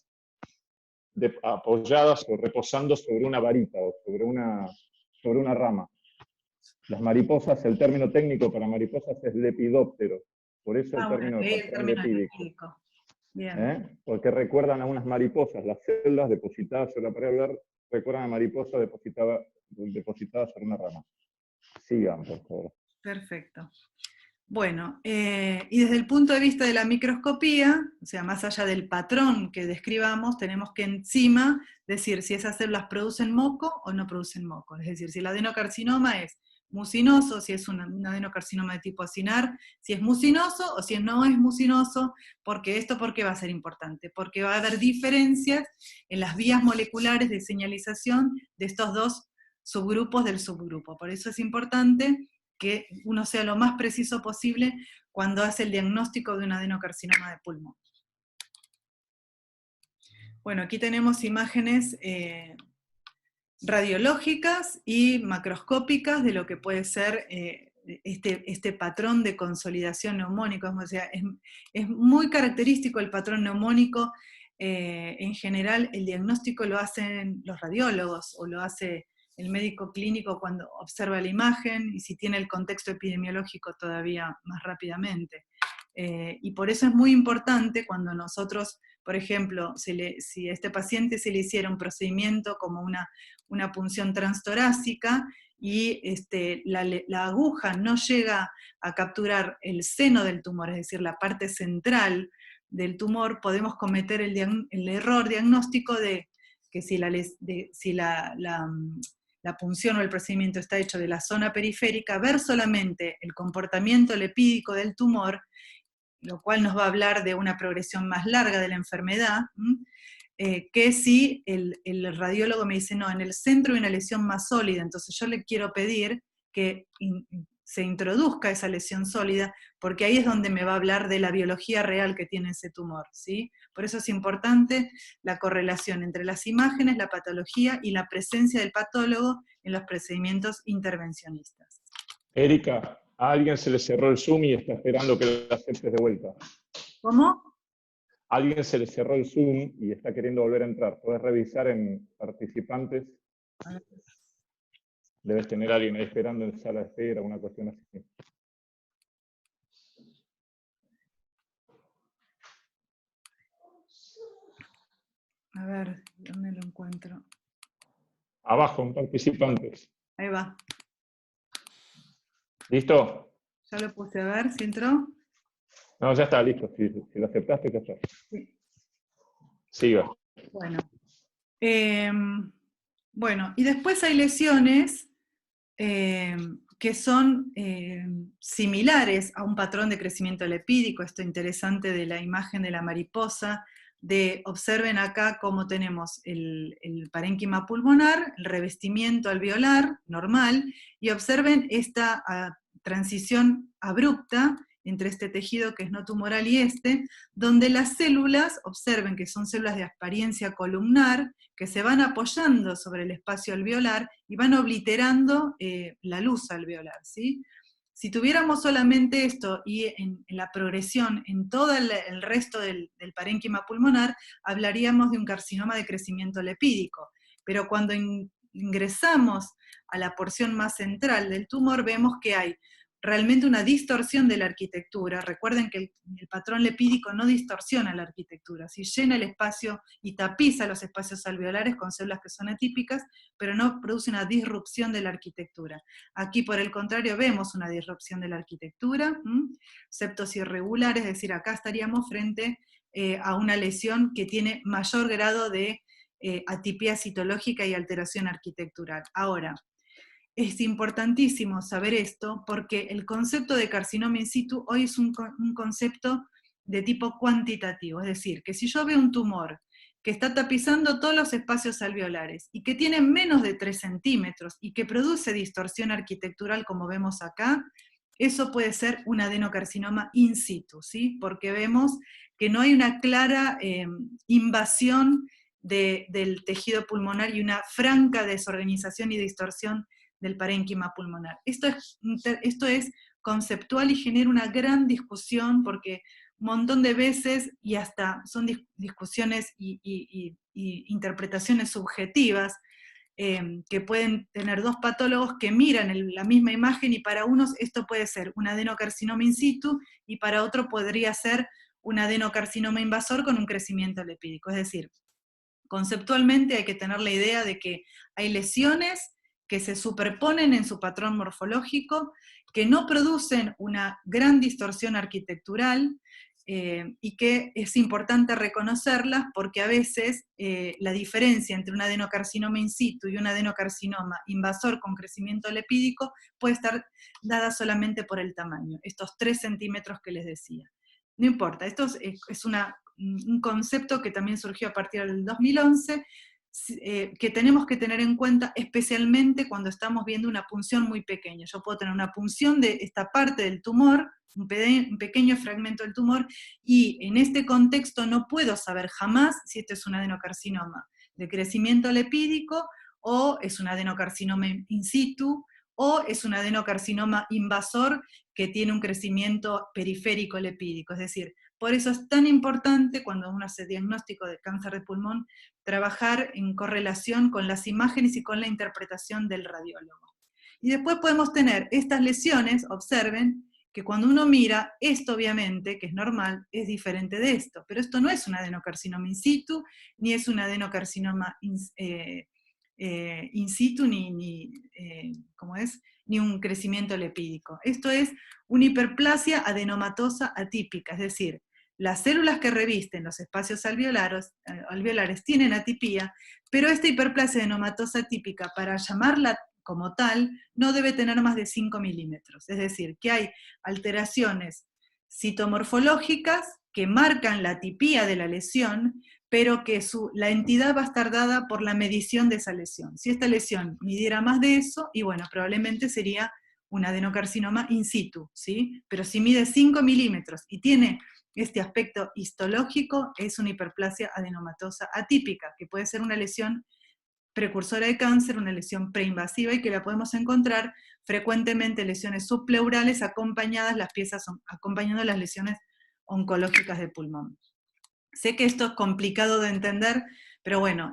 apoyadas o reposando sobre una varita o sobre una rama. Las mariposas, el término técnico para mariposas es lepidóptero, por eso el término de patrón lipídico. Bien. Porque recuerdan a unas mariposas, las células depositadas sobre la pared alveolar recuerdan a mariposas depositadas sobre una rama. Sigan, por favor. Perfecto. Bueno, y desde el punto de vista de la microscopía, o sea, más allá del patrón que describamos, tenemos que encima decir si esas células producen moco o no producen moco. Es decir, si el adenocarcinoma es mucinoso, si es un adenocarcinoma de tipo acinar, si es mucinoso o si no es mucinoso, porque esto ¿por qué va a ser importante? Porque va a haber diferencias en las vías moleculares de señalización de estos dos subgrupos del subgrupo. Por eso es importante que uno sea lo más preciso posible cuando hace el diagnóstico de un adenocarcinoma de pulmón. Bueno, aquí tenemos imágenes radiológicas y macroscópicas de lo que puede ser este patrón de consolidación neumónico. O sea, es muy característico el patrón neumónico. En general, el diagnóstico lo hacen los radiólogos, o lo hace el médico clínico cuando observa la imagen, y si tiene el contexto epidemiológico todavía más rápidamente. Y por eso es muy importante cuando nosotros, por ejemplo, si a este paciente se le hiciera un procedimiento como una punción transtorácica, y la aguja no llega a capturar el seno del tumor, es decir, la parte central del tumor, podemos cometer el error diagnóstico de que si la punción o el procedimiento está hecho de la zona periférica, ver solamente el comportamiento lipídico del tumor, lo cual nos va a hablar de una progresión más larga de la enfermedad, que si el radiólogo me dice, no, en el centro hay una lesión más sólida, entonces yo le quiero pedir que se introduzca esa lesión sólida, porque ahí es donde me va a hablar de la biología real que tiene ese tumor, ¿sí? Por eso es importante la correlación entre las imágenes, la patología y la presencia del patólogo en los procedimientos intervencionistas. Erika, a alguien se le cerró el Zoom y está esperando que la aceptes de vuelta. ¿Cómo? A alguien se le cerró el Zoom y está queriendo volver a entrar. ¿Puedes revisar en participantes? Debes tener a alguien ahí esperando en sala de espera, una cuestión así. A ver, ¿dónde lo encuentro? Abajo, en participantes. Ahí va. ¿Listo? Ya lo puse, a ver si entró. No, ya está, listo. Si lo aceptaste, ya está. Sí. Siga. Bueno. Bueno, y después hay lesiones que son similares a un patrón de crecimiento lipídico. Esto interesante de la imagen de la mariposa, observen acá cómo tenemos el parénquima pulmonar, el revestimiento alveolar normal, y observen esta transición abrupta entre este tejido que es no tumoral y donde las células, observen que son células de apariencia columnar, que se van apoyando sobre el espacio alveolar y van obliterando la luz alveolar, ¿sí? Si tuviéramos solamente esto y en la progresión en todo el resto del parénquima pulmonar, hablaríamos de un carcinoma de crecimiento lipídico. Pero cuando ingresamos a la porción más central del tumor, vemos que hay realmente una distorsión de la arquitectura. Recuerden que el patrón lipídico no distorsiona la arquitectura, ¿sí? Llena el espacio y tapiza los espacios alveolares con células que son atípicas, pero no produce una disrupción de la arquitectura. Aquí, por el contrario, vemos una disrupción de la arquitectura, septos irregulares, es decir, acá estaríamos frente a una lesión que tiene mayor grado de atipia citológica y alteración arquitectural. Ahora, es importantísimo saber esto porque el concepto de carcinoma in situ hoy es un concepto de tipo cuantitativo, es decir, que si yo veo un tumor que está tapizando todos los espacios alveolares y que tiene menos de 3 centímetros y que produce distorsión arquitectural como vemos acá, eso puede ser un adenocarcinoma in situ, ¿sí? Porque vemos que no hay una clara invasión del tejido pulmonar y una franca desorganización y distorsión del parénquima pulmonar. Esto es conceptual y genera una gran discusión porque un montón de veces, y hasta son discusiones y interpretaciones subjetivas, que pueden tener dos patólogos que miran la misma imagen y para unos esto puede ser un adenocarcinoma in situ y para otro podría ser un adenocarcinoma invasor con un crecimiento lipídico. Es decir, conceptualmente hay que tener la idea de que hay lesiones que se superponen en su patrón morfológico, que no producen una gran distorsión arquitectural, y que es importante reconocerlas porque a veces la diferencia entre un adenocarcinoma in situ y un adenocarcinoma invasor con crecimiento lipídico puede estar dada solamente por el tamaño, estos 3 centímetros que les decía. No importa, esto es un concepto que también surgió a partir del 2011, que tenemos que tener en cuenta especialmente cuando estamos viendo una punción muy pequeña. Yo puedo tener una punción de esta parte del tumor, un pequeño fragmento del tumor, y en este contexto no puedo saber jamás si este es un adenocarcinoma de crecimiento lipídico, o es un adenocarcinoma in situ, o es un adenocarcinoma invasor que tiene un crecimiento periférico lipídico. Es decir, por eso es tan importante cuando uno hace diagnóstico de cáncer de pulmón, trabajar en correlación con las imágenes y con la interpretación del radiólogo. Y después podemos tener estas lesiones, observen, que cuando uno mira, esto obviamente, que es normal, es diferente de esto, pero esto no es un adenocarcinoma in situ, ni es un adenocarcinoma in situ, ¿cómo es? Ni un crecimiento lipídico. Esto es una hiperplasia adenomatosa atípica, es decir, las células que revisten los espacios alveolares tienen atipía, pero esta hiperplasia adenomatosa atípica, para llamarla como tal, no debe tener más de 5 milímetros. Es decir, que hay alteraciones citomorfológicas que marcan la atipía de la lesión, pero que la entidad va a estar dada por la medición de esa lesión. Si esta lesión midiera más de eso, y bueno, probablemente sería un adenocarcinoma in situ, ¿sí? Pero si mide 5 milímetros y tiene este aspecto histológico, es una hiperplasia adenomatosa atípica, que puede ser una lesión precursora de cáncer, una lesión preinvasiva, y que la podemos encontrar frecuentemente lesiones subpleurales acompañando las lesiones oncológicas de pulmón. Sé que esto es complicado de entender, pero bueno,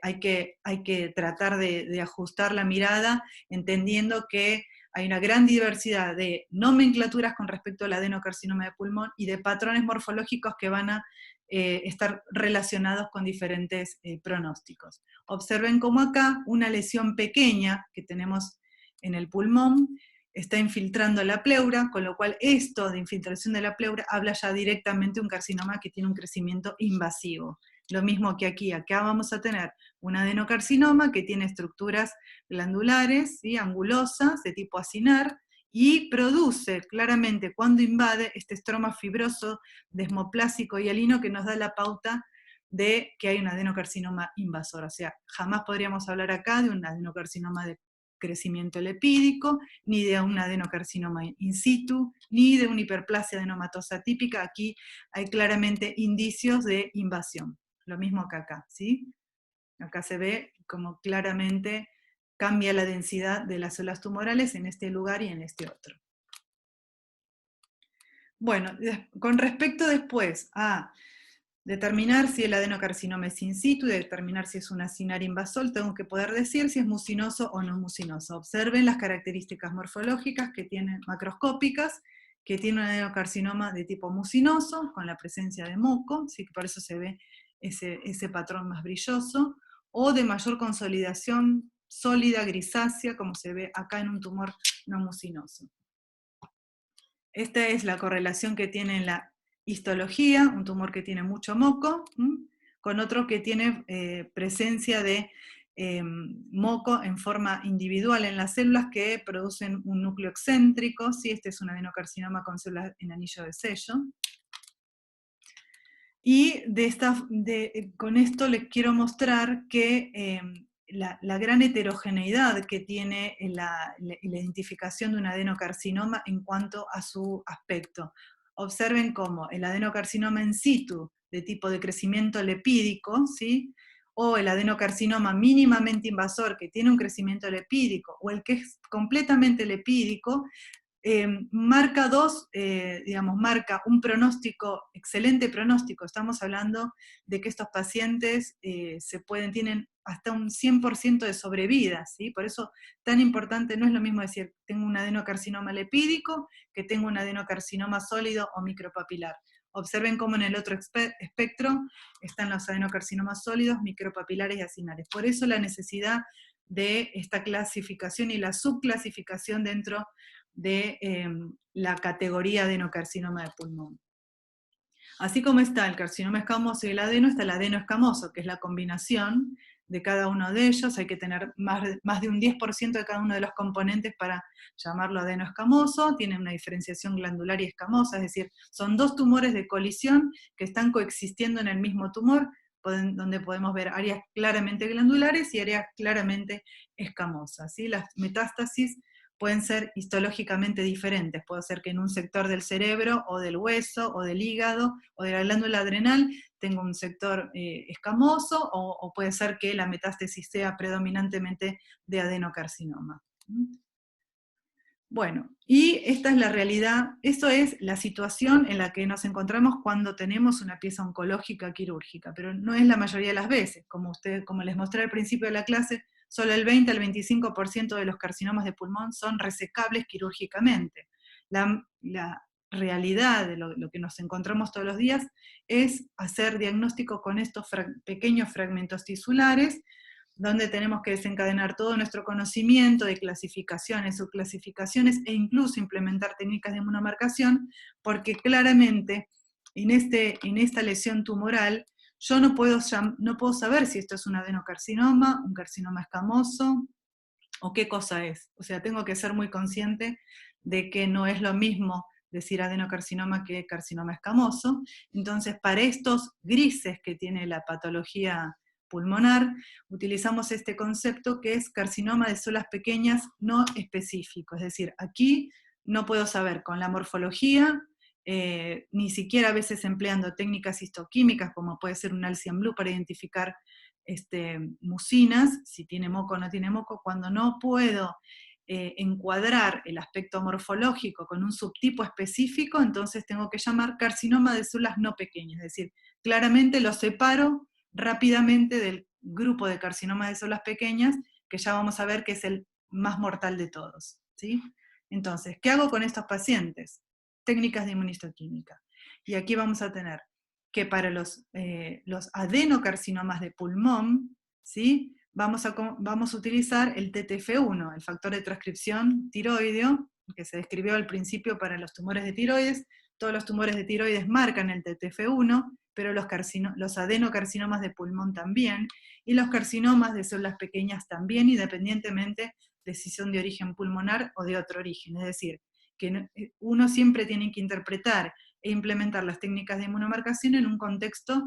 hay que tratar de ajustar la mirada, entendiendo que hay una gran diversidad de nomenclaturas con respecto al adenocarcinoma de pulmón y de patrones morfológicos que van a estar relacionados con diferentes pronósticos. Observen cómo acá una lesión pequeña que tenemos en el pulmón está infiltrando la pleura, con lo cual esto de infiltración de la pleura habla ya directamente de un carcinoma que tiene un crecimiento invasivo. Lo mismo que aquí, acá vamos a tener un adenocarcinoma que tiene estructuras glandulares, ¿sí?, angulosas, de tipo acinar, y produce claramente cuando invade este estroma fibroso, desmoplásico y hialino que nos da la pauta de que hay un adenocarcinoma invasor. O sea, jamás podríamos hablar acá de un adenocarcinoma de crecimiento lipídico, ni de un adenocarcinoma in situ, ni de una hiperplasia adenomatosa típica. Aquí hay claramente indicios de invasión. Lo mismo que acá, ¿sí? Acá se ve como claramente cambia la densidad de las células tumorales en este lugar y en este otro. Bueno, con respecto después a determinar si el adenocarcinoma es in situ y determinar si es un acinar invasor, tengo que poder decir si es mucinoso o no mucinoso. Observen las características morfológicas que tienen, macroscópicas, que tiene un adenocarcinoma de tipo mucinoso, con la presencia de moco, ¿sí? Por eso se ve ese patrón más brilloso, o de mayor consolidación sólida, grisácea, como se ve acá en un tumor no mucinoso. Esta es la correlación que tiene en la histología, un tumor que tiene mucho moco, con otro que tiene presencia de moco en forma individual en las células que producen un núcleo excéntrico, ¿sí? Este es un adenocarcinoma con células en anillo de sello. Y con esto les quiero mostrar que la gran heterogeneidad que tiene la identificación de un adenocarcinoma en cuanto a su aspecto. Observen cómo el adenocarcinoma in situ, de tipo de crecimiento lepídico, ¿sí?, o el adenocarcinoma mínimamente invasor, que tiene un crecimiento lepídico, o el que es completamente lepídico, marca marca un pronóstico, excelente pronóstico. Estamos hablando de que estos pacientes tienen hasta un 100% de sobrevida, ¿sí? Por eso tan importante, no es lo mismo decir tengo un adenocarcinoma lepídico que tengo un adenocarcinoma sólido o micropapilar. Observen cómo en el otro espectro están los adenocarcinomas sólidos, micropapilares y acinares. Por eso la necesidad de esta clasificación y la subclasificación dentro de la categoría adenocarcinoma de pulmón. Así como está el carcinoma escamoso y el adeno, está el adenoescamoso, que es la combinación de cada uno de ellos. Hay que tener más de un 10% de cada uno de los componentes para llamarlo adenoescamoso. Tiene una diferenciación glandular y escamosa, es decir, son dos tumores de colisión que están coexistiendo en el mismo tumor, donde podemos ver áreas claramente glandulares y áreas claramente escamosas, ¿sí? Las metástasis pueden ser histológicamente diferentes. Puede ser que en un sector del cerebro, o del hueso, o del hígado, o de la glándula adrenal, tenga un sector escamoso, o puede ser que la metástasis sea predominantemente de adenocarcinoma. Bueno, y esta es la realidad, eso es la situación en la que nos encontramos cuando tenemos una pieza oncológica quirúrgica, pero no es la mayoría de las veces. Como les mostré al principio de la clase, solo el 20 al 25% de los carcinomas de pulmón son resecables quirúrgicamente. La realidad de lo que nos encontramos todos los días es hacer diagnóstico con estos pequeños fragmentos tisulares, donde tenemos que desencadenar todo nuestro conocimiento de clasificaciones, subclasificaciones, e incluso implementar técnicas de inmunomarcación, porque claramente en esta lesión tumoral yo no puedo saber si esto es un adenocarcinoma, un carcinoma escamoso, o qué cosa es. O sea, tengo que ser muy consciente de que no es lo mismo decir adenocarcinoma que carcinoma escamoso. Entonces, para estos grises que tiene la patología pulmonar, utilizamos este concepto que es carcinoma de células pequeñas no específico. Es decir, aquí no puedo saber con la morfología, ni siquiera a veces empleando técnicas histoquímicas, como puede ser un Alcian Blue para identificar mucinas, si tiene moco o no tiene moco. Cuando no puedo encuadrar el aspecto morfológico con un subtipo específico, entonces tengo que llamar carcinoma de células no pequeñas, es decir, claramente lo separo rápidamente del grupo de carcinoma de células pequeñas, que ya vamos a ver que es el más mortal de todos, ¿sí? Entonces, ¿qué hago con estos pacientes? Técnicas de inmunistoquímica. Y aquí vamos a tener que para los adenocarcinomas de pulmón, ¿sí?, vamos a utilizar el TTF1, el factor de transcripción tiroideo, que se describió al principio para los tumores de tiroides. Todos los tumores de tiroides marcan el TTF1, pero los adenocarcinomas de pulmón también, y los carcinomas de células pequeñas también, independientemente de si son de origen pulmonar o de otro origen. Es decir, que uno siempre tiene que interpretar e implementar las técnicas de inmunomarcación en un contexto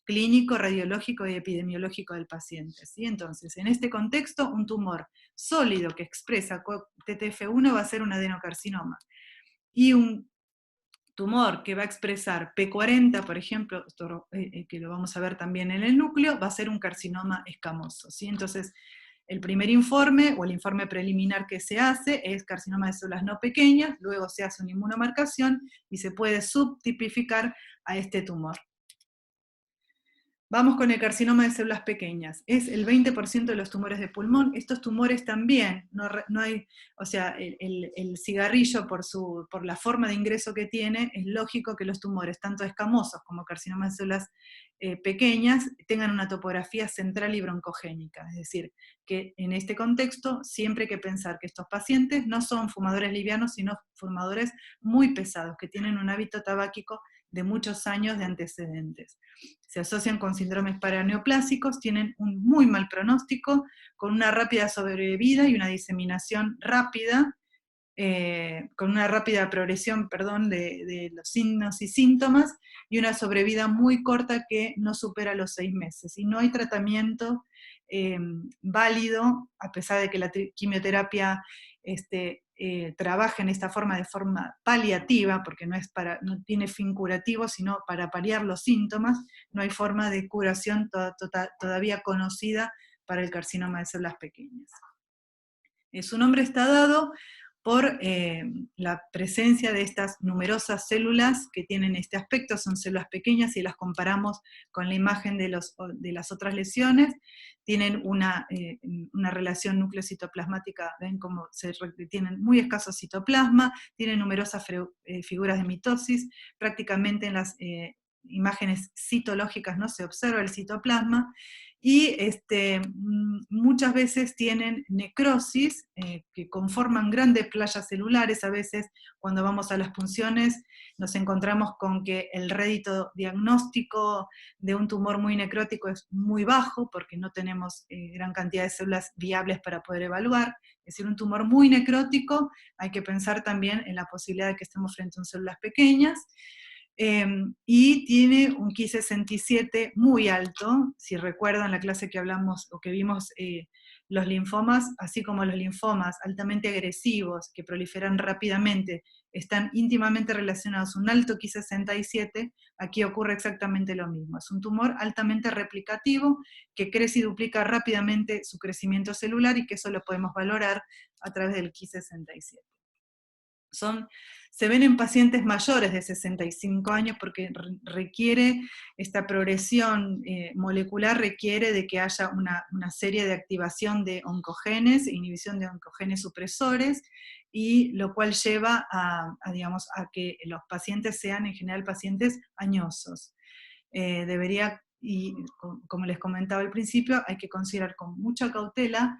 clínico, radiológico y epidemiológico del paciente, ¿sí? Entonces, en este contexto, un tumor sólido que expresa TTF1 va a ser un adenocarcinoma. Y un tumor que va a expresar P40, por ejemplo, que lo vamos a ver también en el núcleo, va a ser un carcinoma escamoso, ¿sí? Entonces, el primer informe, o el informe preliminar que se hace, es carcinoma de células no pequeñas, luego se hace una inmunomarcación y se puede subtipificar a este tumor. Vamos con el carcinoma de células pequeñas. Es el 20% de los tumores de pulmón. Estos tumores también, no hay, o sea, el cigarrillo por la forma de ingreso que tiene, es lógico que los tumores, tanto escamosos como carcinomas de células pequeñas, tengan una topografía central y broncogénica. Es decir, que en este contexto siempre hay que pensar que estos pacientes no son fumadores livianos, sino fumadores muy pesados, que tienen un hábito tabáquico de muchos años de antecedentes. Se asocian con síndromes paraneoplásicos, tienen un muy mal pronóstico, con una rápida sobrevida y una diseminación rápida, con una rápida progresión, perdón, de los signos y síntomas, y una sobrevida muy corta que no supera los 6 meses. Y no hay tratamiento válido, a pesar de que la quimioterapia trabaja en esta forma de forma paliativa, porque no tiene fin curativo, sino para paliar los síntomas. No hay forma de curación todavía conocida para el carcinoma de células pequeñas. Su nombre está dado por la presencia de estas numerosas células que tienen este aspecto, son células pequeñas, si las comparamos con la imagen de las otras lesiones, tienen una relación nucleocitoplasmática, ven cómo tienen muy escaso citoplasma, tienen numerosas figuras de mitosis, prácticamente en las imágenes citológicas no se observa el citoplasma, y muchas veces tienen necrosis que conforman grandes playas celulares. A veces cuando vamos a las punciones nos encontramos con que el rédito diagnóstico de un tumor muy necrótico es muy bajo, porque no tenemos gran cantidad de células viables para poder evaluar. Es decir, un tumor muy necrótico, hay que pensar también en la posibilidad de que estemos frente a células pequeñas. Y tiene un Ki-67 muy alto. Si recuerdan la clase que hablamos o que vimos, los linfomas, así como los linfomas altamente agresivos que proliferan rápidamente, están íntimamente relacionados a un alto Ki-67, aquí ocurre exactamente lo mismo. Es un tumor altamente replicativo que crece y duplica rápidamente su crecimiento celular, y que eso lo podemos valorar a través del Ki-67. Se ven en pacientes mayores de 65 años porque requiere, esta progresión molecular requiere de que haya una serie de activación de oncogenes, inhibición de oncogenes supresores, y lo cual lleva a que los pacientes sean en general pacientes añosos. Y como les comentaba al principio, hay que considerar con mucha cautela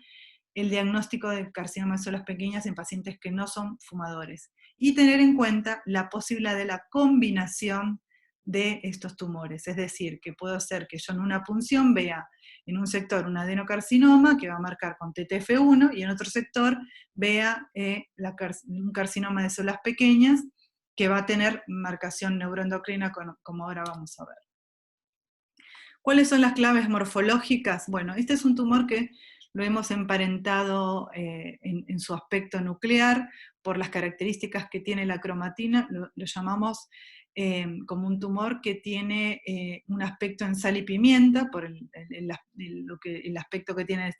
el diagnóstico de carcinoma de células pequeñas en pacientes que no son fumadores, y tener en cuenta la posibilidad de la combinación de estos tumores. Es decir, que puede ser que yo en una punción vea en un sector un adenocarcinoma que va a marcar con TTF1, y en otro sector vea un carcinoma de células pequeñas que va a tener marcación neuroendocrina, como ahora vamos a ver. ¿Cuáles son las claves morfológicas? Bueno, este es un tumor que lo hemos emparentado en su aspecto nuclear por las características que tiene la cromatina. Lo llamamos como un tumor que tiene un aspecto en sal y pimienta, por el aspecto que tiene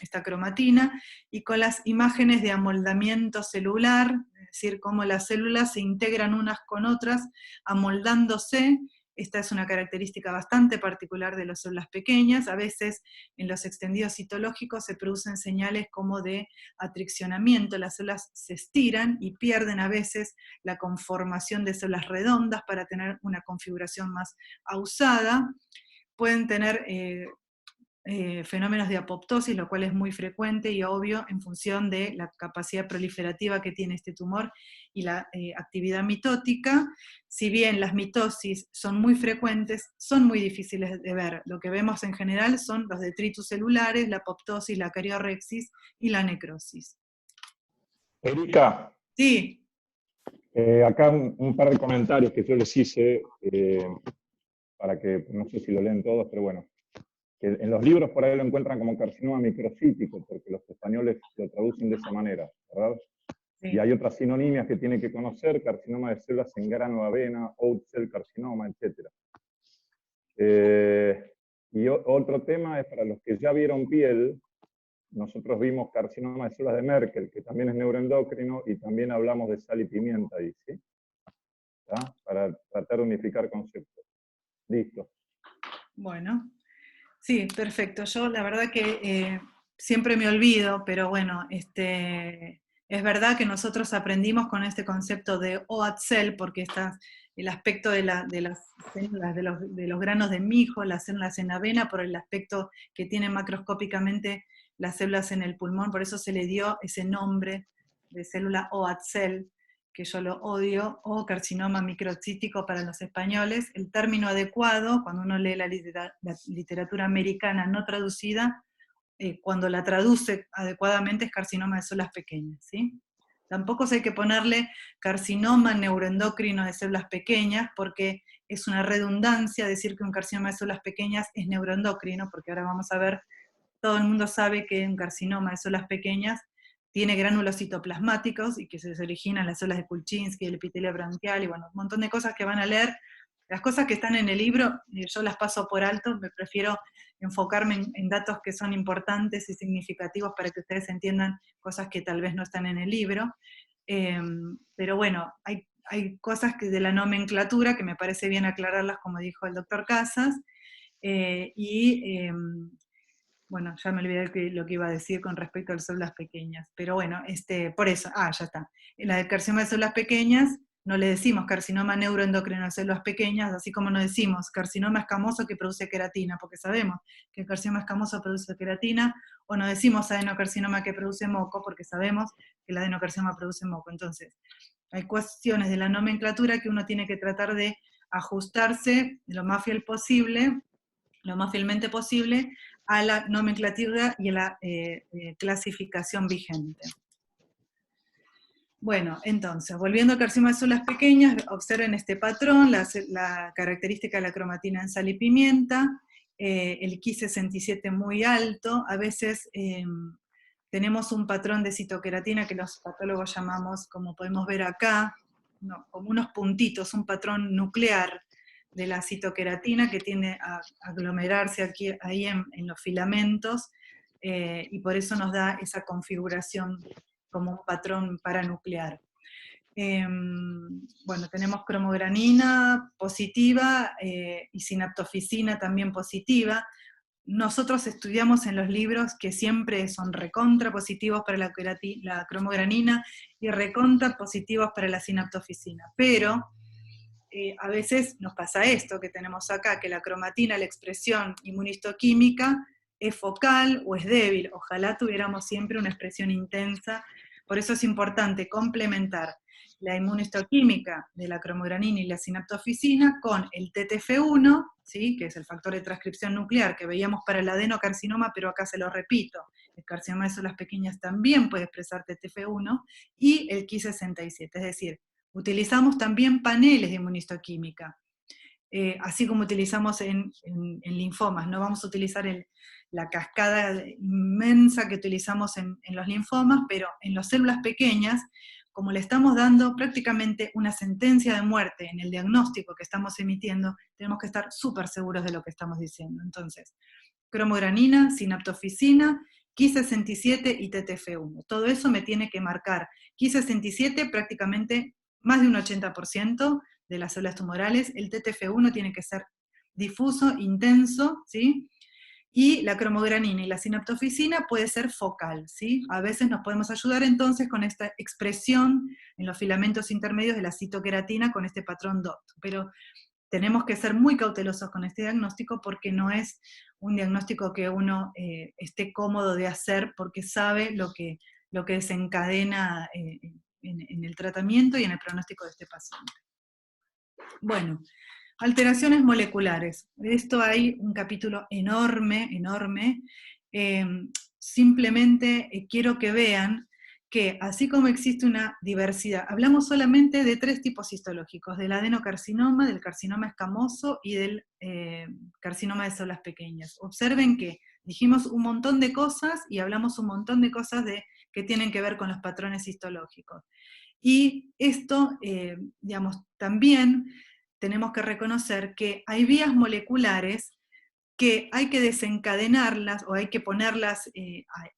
esta cromatina, y con las imágenes de amoldamiento celular, es decir, cómo las células se integran unas con otras, amoldándose. Esta es una característica bastante particular de las células pequeñas. A veces en los extendidos citológicos se producen señales como de atriccionamiento, las células se estiran y pierden a veces la conformación de células redondas para tener una configuración más ausada. Pueden tener fenómenos de apoptosis, lo cual es muy frecuente y obvio en función de la capacidad proliferativa que tiene este tumor y la actividad mitótica. Si bien las mitosis son muy frecuentes, son muy difíciles de ver. Lo que vemos en general son los detritus celulares, la apoptosis, la cariorrexis y la necrosis. Erika. Sí. Acá un par de comentarios que yo les hice, para que, no sé si lo leen todos, pero bueno, que en los libros por ahí lo encuentran como carcinoma microcítico, porque los españoles lo traducen de esa manera, ¿verdad? Sí. Y hay otras sinonimias que tiene que conocer: carcinoma de células en grano de avena, oat cell carcinoma, etc. Y otro tema es para los que ya vieron piel. Nosotros vimos carcinoma de células de Merkel, que también es neuroendocrino, y también hablamos de sal y pimienta ahí, ¿sí? ¿Está? Para tratar de unificar conceptos. Listo. Bueno. Sí, perfecto. Yo la verdad que siempre me olvido, pero bueno, es verdad que nosotros aprendimos con este concepto de OAT cell, porque el aspecto de las células, de los granos de mijo, las células en avena, por el aspecto que tienen macroscópicamente las células en el pulmón, por eso se le dio ese nombre de célula OAT cell, que yo lo odio, o carcinoma microcítico para los españoles. El término adecuado, cuando uno lee la literatura americana no traducida, cuando la traduce adecuadamente es carcinoma de células pequeñas, ¿sí? Tampoco hay que ponerle carcinoma neuroendocrino de células pequeñas, porque es una redundancia decir que un carcinoma de células pequeñas es neuroendocrino, porque ahora vamos a ver, todo el mundo sabe que un carcinoma de células pequeñas tiene gránulos citoplasmáticos y que se originan las células de Kulchinsky, el epitelio branquial, y bueno, un montón de cosas que van a leer. Las cosas que están en el libro, yo las paso por alto, me prefiero enfocarme en datos que son importantes y significativos para que ustedes entiendan cosas que tal vez no están en el libro. Pero bueno, hay cosas que de la nomenclatura que me parece bien aclararlas, como dijo el doctor Casas, bueno, ya me olvidé lo que iba a decir con respecto a las células pequeñas, pero bueno, por eso, ya está. En la del carcinoma de células pequeñas, no le decimos carcinoma neuroendocrino de células pequeñas, así como no decimos carcinoma escamoso que produce queratina, porque sabemos que el carcinoma escamoso produce queratina, o no decimos adenocarcinoma que produce moco, porque sabemos que el adenocarcinoma produce moco. Entonces, hay cuestiones de la nomenclatura que uno tiene que tratar de ajustarse lo más fielmente posible, a la nomenclatura y a la clasificación vigente. Bueno, entonces, volviendo al carcinoma de células pequeñas, observen este patrón, la característica de la cromatina en sal y pimienta, el Ki67 muy alto, a veces tenemos un patrón de citoqueratina que los patólogos llamamos, como podemos ver acá, como unos puntitos, un patrón nuclear de la citoqueratina que tiende a aglomerarse ahí en los filamentos, y por eso nos da esa configuración como un patrón paranuclear. Bueno, tenemos cromogranina positiva y sinaptofisina también positiva. Nosotros estudiamos en los libros que siempre son recontra positivos para la cromogranina y recontra positivos para la sinaptofisina, pero a veces nos pasa esto que tenemos acá, que la cromatina, la expresión inmunistoquímica, es focal o es débil. Ojalá tuviéramos siempre una expresión intensa. Por eso es importante complementar la inmunistoquímica de la cromogranina y la sinaptofisina con el TTF1, ¿sí? Que es el factor de transcripción nuclear que veíamos para el adenocarcinoma, pero acá se lo repito, el carcinoma de células pequeñas también puede expresar TTF1, y el Ki67, es decir, utilizamos también paneles de inmunistoquímica, así como utilizamos en linfomas. No vamos a utilizar la cascada inmensa que utilizamos en los linfomas, pero en las células pequeñas, como le estamos dando prácticamente una sentencia de muerte en el diagnóstico que estamos emitiendo, tenemos que estar súper seguros de lo que estamos diciendo. Entonces, cromogranina, sinaptofisina, Ki67 y TTF1. Todo eso me tiene que marcar. Ki67 prácticamente más de un 80% de las células tumorales, el TTF1 tiene que ser difuso, intenso, ¿sí? Y la cromogranina y la sinaptofisina puede ser focal, ¿sí? A veces nos podemos ayudar entonces con esta expresión en los filamentos intermedios de la citoqueratina con este patrón DOT, pero tenemos que ser muy cautelosos con este diagnóstico porque no es un diagnóstico que uno esté cómodo de hacer porque sabe lo que desencadena en el tratamiento y en el pronóstico de este paciente. Bueno, alteraciones moleculares. De esto hay un capítulo enorme, enorme. Simplemente quiero que vean que así como existe una diversidad, hablamos solamente de 3 tipos histológicos, del adenocarcinoma, del carcinoma escamoso y del carcinoma de células pequeñas. Observen que dijimos un montón de cosas y hablamos un montón de cosas que tienen que ver con los patrones histológicos. Y esto, digamos, también tenemos que reconocer que hay vías moleculares que hay que desencadenarlas o hay que ponerlas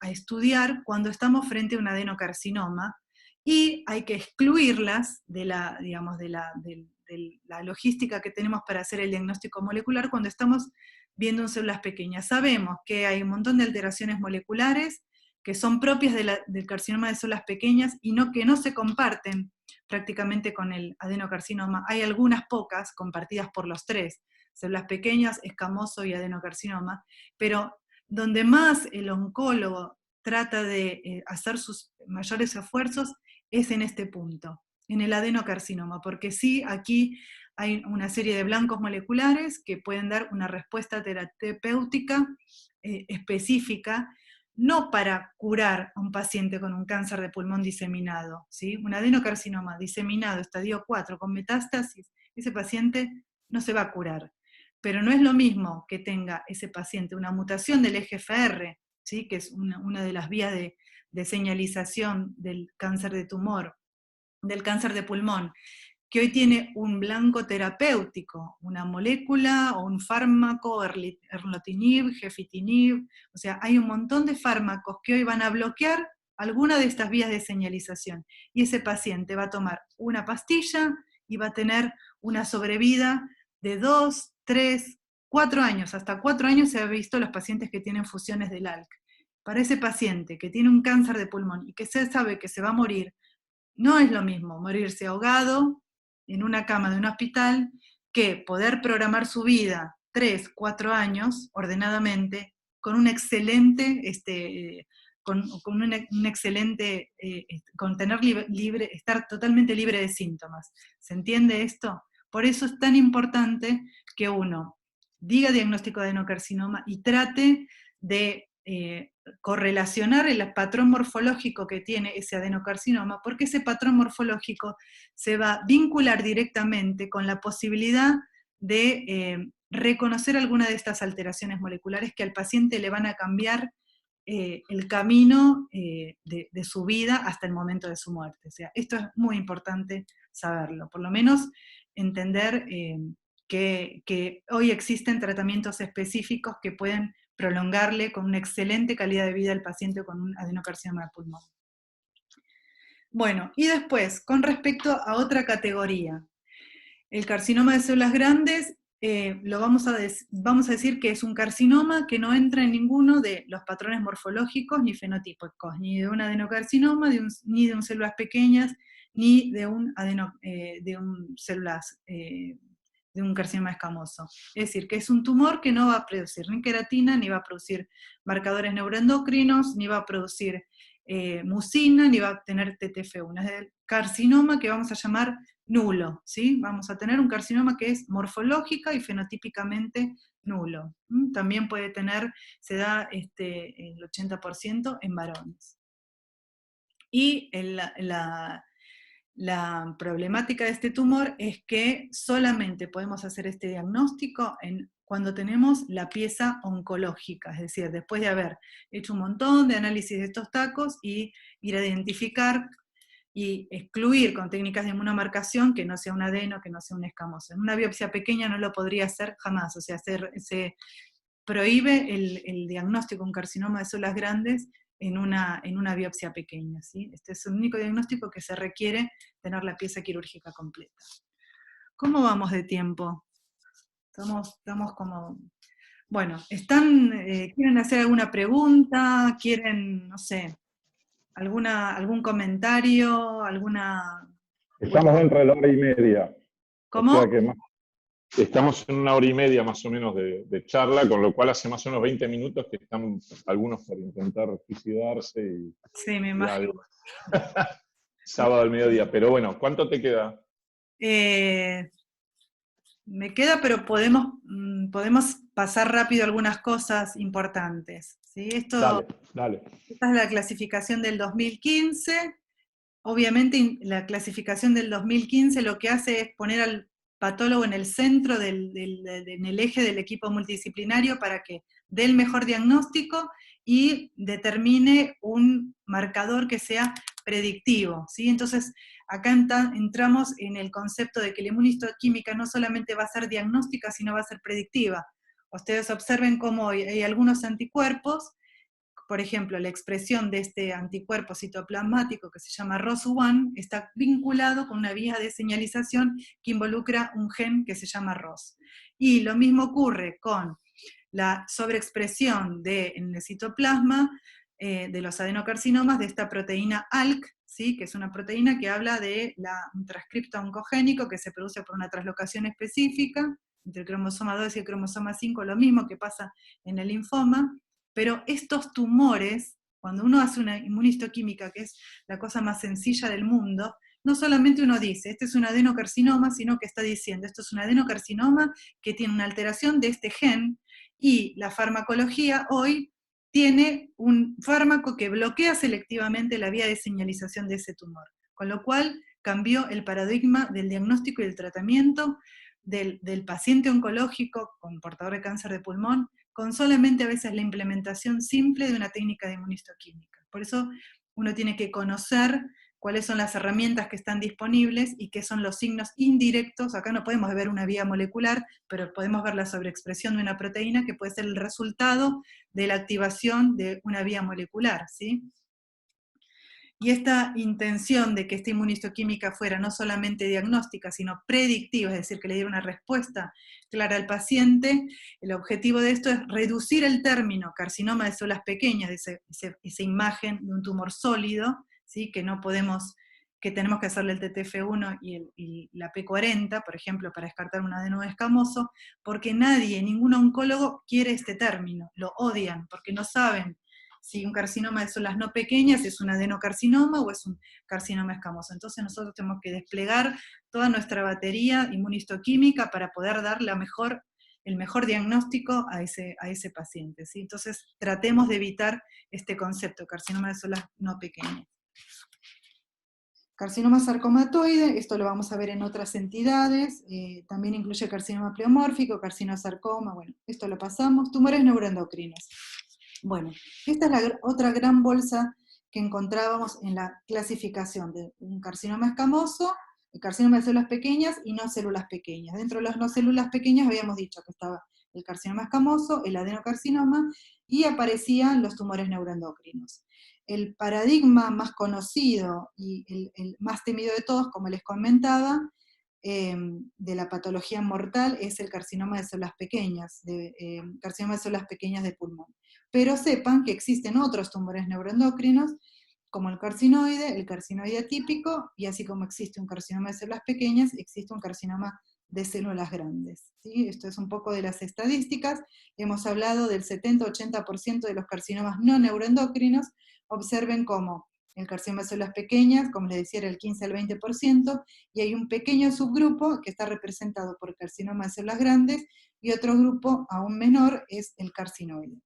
a estudiar cuando estamos frente a un adenocarcinoma, y hay que excluirlas de la, digamos, de la logística que tenemos para hacer el diagnóstico molecular cuando estamos viendo en células pequeñas. Sabemos que hay un montón de alteraciones moleculares que son propias del carcinoma de células pequeñas y que no se comparten prácticamente con el adenocarcinoma. Hay algunas pocas compartidas por los 3, células pequeñas, escamoso y adenocarcinoma, pero donde más el oncólogo trata de hacer sus mayores esfuerzos es en este punto, en el adenocarcinoma, porque sí, aquí hay una serie de blancos moleculares que pueden dar una respuesta terapéutica específica, no para curar a un paciente con un cáncer de pulmón diseminado, ¿sí? Un adenocarcinoma diseminado, estadio 4, con metástasis, ese paciente no se va a curar. Pero no es lo mismo que tenga ese paciente una mutación del EGFR, ¿sí? Que es una de las vías de señalización del cáncer de tumor, del cáncer de pulmón, que hoy tiene un blanco terapéutico, una molécula o un fármaco, erlotinib, gefitinib, o sea, hay un montón de fármacos que hoy van a bloquear alguna de estas vías de señalización, y ese paciente va a tomar una pastilla y va a tener una sobrevida de 2, 3, 4 años, hasta 4 años se ha visto los pacientes que tienen fusiones del ALK. Para ese paciente que tiene un cáncer de pulmón y que se sabe que se va a morir, no es lo mismo morirse ahogado en una cama de un hospital que poder programar su vida 3, 4 años ordenadamente con un excelente, con un excelente, con tener libre, estar totalmente libre de síntomas. ¿Se entiende esto? Por eso es tan importante que uno diga diagnóstico de adenocarcinoma y trate de correlacionar el patrón morfológico que tiene ese adenocarcinoma, porque ese patrón morfológico se va a vincular directamente con la posibilidad de reconocer alguna de estas alteraciones moleculares que al paciente le van a cambiar el camino de su vida hasta el momento de su muerte. O sea, esto es muy importante saberlo, por lo menos entender que hoy existen tratamientos específicos que pueden prolongarle con una excelente calidad de vida al paciente con un adenocarcinoma de pulmón. Bueno, y después, con respecto a otra categoría, el carcinoma de células grandes, vamos a decir que es un carcinoma que no entra en ninguno de los patrones morfológicos ni fenotípicos, ni de un adenocarcinoma, ni de un células pequeñas, ni de un carcinoma escamoso. Es decir, que es un tumor que no va a producir ni queratina, ni va a producir marcadores neuroendocrinos, ni va a producir mucina, ni va a tener TTF1. Es el carcinoma que vamos a llamar nulo, ¿sí? Vamos a tener un carcinoma que es morfológica y fenotípicamente nulo. También puede tener, se da el 80% en varones. Y la problemática de este tumor es que solamente podemos hacer este diagnóstico cuando tenemos la pieza oncológica, es decir, después de haber hecho un montón de análisis de estos tacos y ir a identificar y excluir con técnicas de inmunomarcación que no sea un adeno, que no sea un escamoso. En una biopsia pequeña no lo podría hacer jamás, o sea, se prohíbe el diagnóstico de un carcinoma de células grandes en una biopsia pequeña, ¿sí? Este es el único diagnóstico que se requiere tener la pieza quirúrgica completa. ¿Cómo vamos de tiempo? Estamos como... Bueno, ¿quieren hacer alguna pregunta? ¿Quieren, no sé, algún comentario? Estamos dentro de la hora y media. ¿Cómo? O sea que estamos en una hora y media más o menos de charla, con lo cual hace más o menos 20 minutos que están algunos por intentar suicidarse y... Sí, me imagino. Sábado al mediodía, pero bueno, ¿cuánto te queda? Me queda, pero podemos pasar rápido algunas cosas importantes, ¿sí? Dale. Esta es la clasificación del 2015. Obviamente la clasificación del 2015 lo que hace es poner al patólogo en el centro, en el eje del equipo multidisciplinario para que dé el mejor diagnóstico y determine un marcador que sea predictivo, ¿sí? Entonces, acá entramos en el concepto de que la inmunohistoquímica no solamente va a ser diagnóstica, sino va a ser predictiva. Ustedes observen cómo hay algunos anticuerpos, por ejemplo, la expresión de este anticuerpo citoplasmático que se llama ROS1 está vinculado con una vía de señalización que involucra un gen que se llama ROS. Y lo mismo ocurre con la sobreexpresión en el citoplasma de los adenocarcinomas de esta proteína ALK, ¿sí? Que es una proteína que habla de un transcripto oncogénico que se produce por una translocación específica entre el cromosoma 2 y el cromosoma 5, lo mismo que pasa en el linfoma. Pero estos tumores, cuando uno hace una inmunohistoquímica, que es la cosa más sencilla del mundo, no solamente uno dice, este es un adenocarcinoma, sino que está diciendo, esto es un adenocarcinoma que tiene una alteración de este gen, y la farmacología hoy tiene un fármaco que bloquea selectivamente la vía de señalización de ese tumor, con lo cual cambió el paradigma del diagnóstico y del tratamiento del paciente oncológico con portador de cáncer de pulmón, con solamente a veces la implementación simple de una técnica de inmunistoquímica. Por eso uno tiene que conocer cuáles son las herramientas que están disponibles y qué son los signos indirectos. Acá no podemos ver una vía molecular, pero podemos ver la sobreexpresión de una proteína que puede ser el resultado de la activación de una vía molecular, ¿sí? Y esta intención de que esta inmunistoquímica fuera no solamente diagnóstica, sino predictiva, es decir, que le diera una respuesta clara al paciente, el objetivo de esto es reducir el término carcinoma de células pequeñas, esa imagen de un tumor sólido, ¿sí? Que no podemos, que tenemos que hacerle el TTF1 y la P40, por ejemplo, para descartar un adeno escamoso, porque nadie, ningún oncólogo quiere este término, lo odian, porque no saben si un carcinoma de células no pequeñas es un adenocarcinoma o es un carcinoma escamoso. Entonces nosotros tenemos que desplegar toda nuestra batería inmunistoquímica para poder dar el mejor diagnóstico a ese paciente, ¿sí? Entonces tratemos de evitar este concepto, carcinoma de células no pequeñas. Carcinoma sarcomatoide, esto lo vamos a ver en otras entidades, también incluye carcinoma pleomórfico, carcinosarcoma, bueno, esto lo pasamos, tumores neuroendocrinos. Bueno, esta es la otra gran bolsa que encontrábamos en la clasificación de un carcinoma escamoso, el carcinoma de células pequeñas y no células pequeñas. Dentro de las no células pequeñas habíamos dicho que estaba el carcinoma escamoso, el adenocarcinoma, y aparecían los tumores neuroendocrinos. El paradigma más conocido y el más temido de todos, como les comentaba, de la patología mortal es el carcinoma de células pequeñas, carcinoma de células pequeñas de pulmón. Pero sepan que existen otros tumores neuroendocrinos, como el carcinoide atípico, y así como existe un carcinoma de células pequeñas, existe un carcinoma de células grandes, ¿sí? Esto es un poco de las estadísticas. Hemos hablado del 70-80% de los carcinomas no neuroendocrinos. Observen cómo el carcinoma de células pequeñas, como les decía, era el 15 al 20%, y hay un pequeño subgrupo que está representado por el carcinoma de células grandes, y otro grupo aún menor es el carcinoide.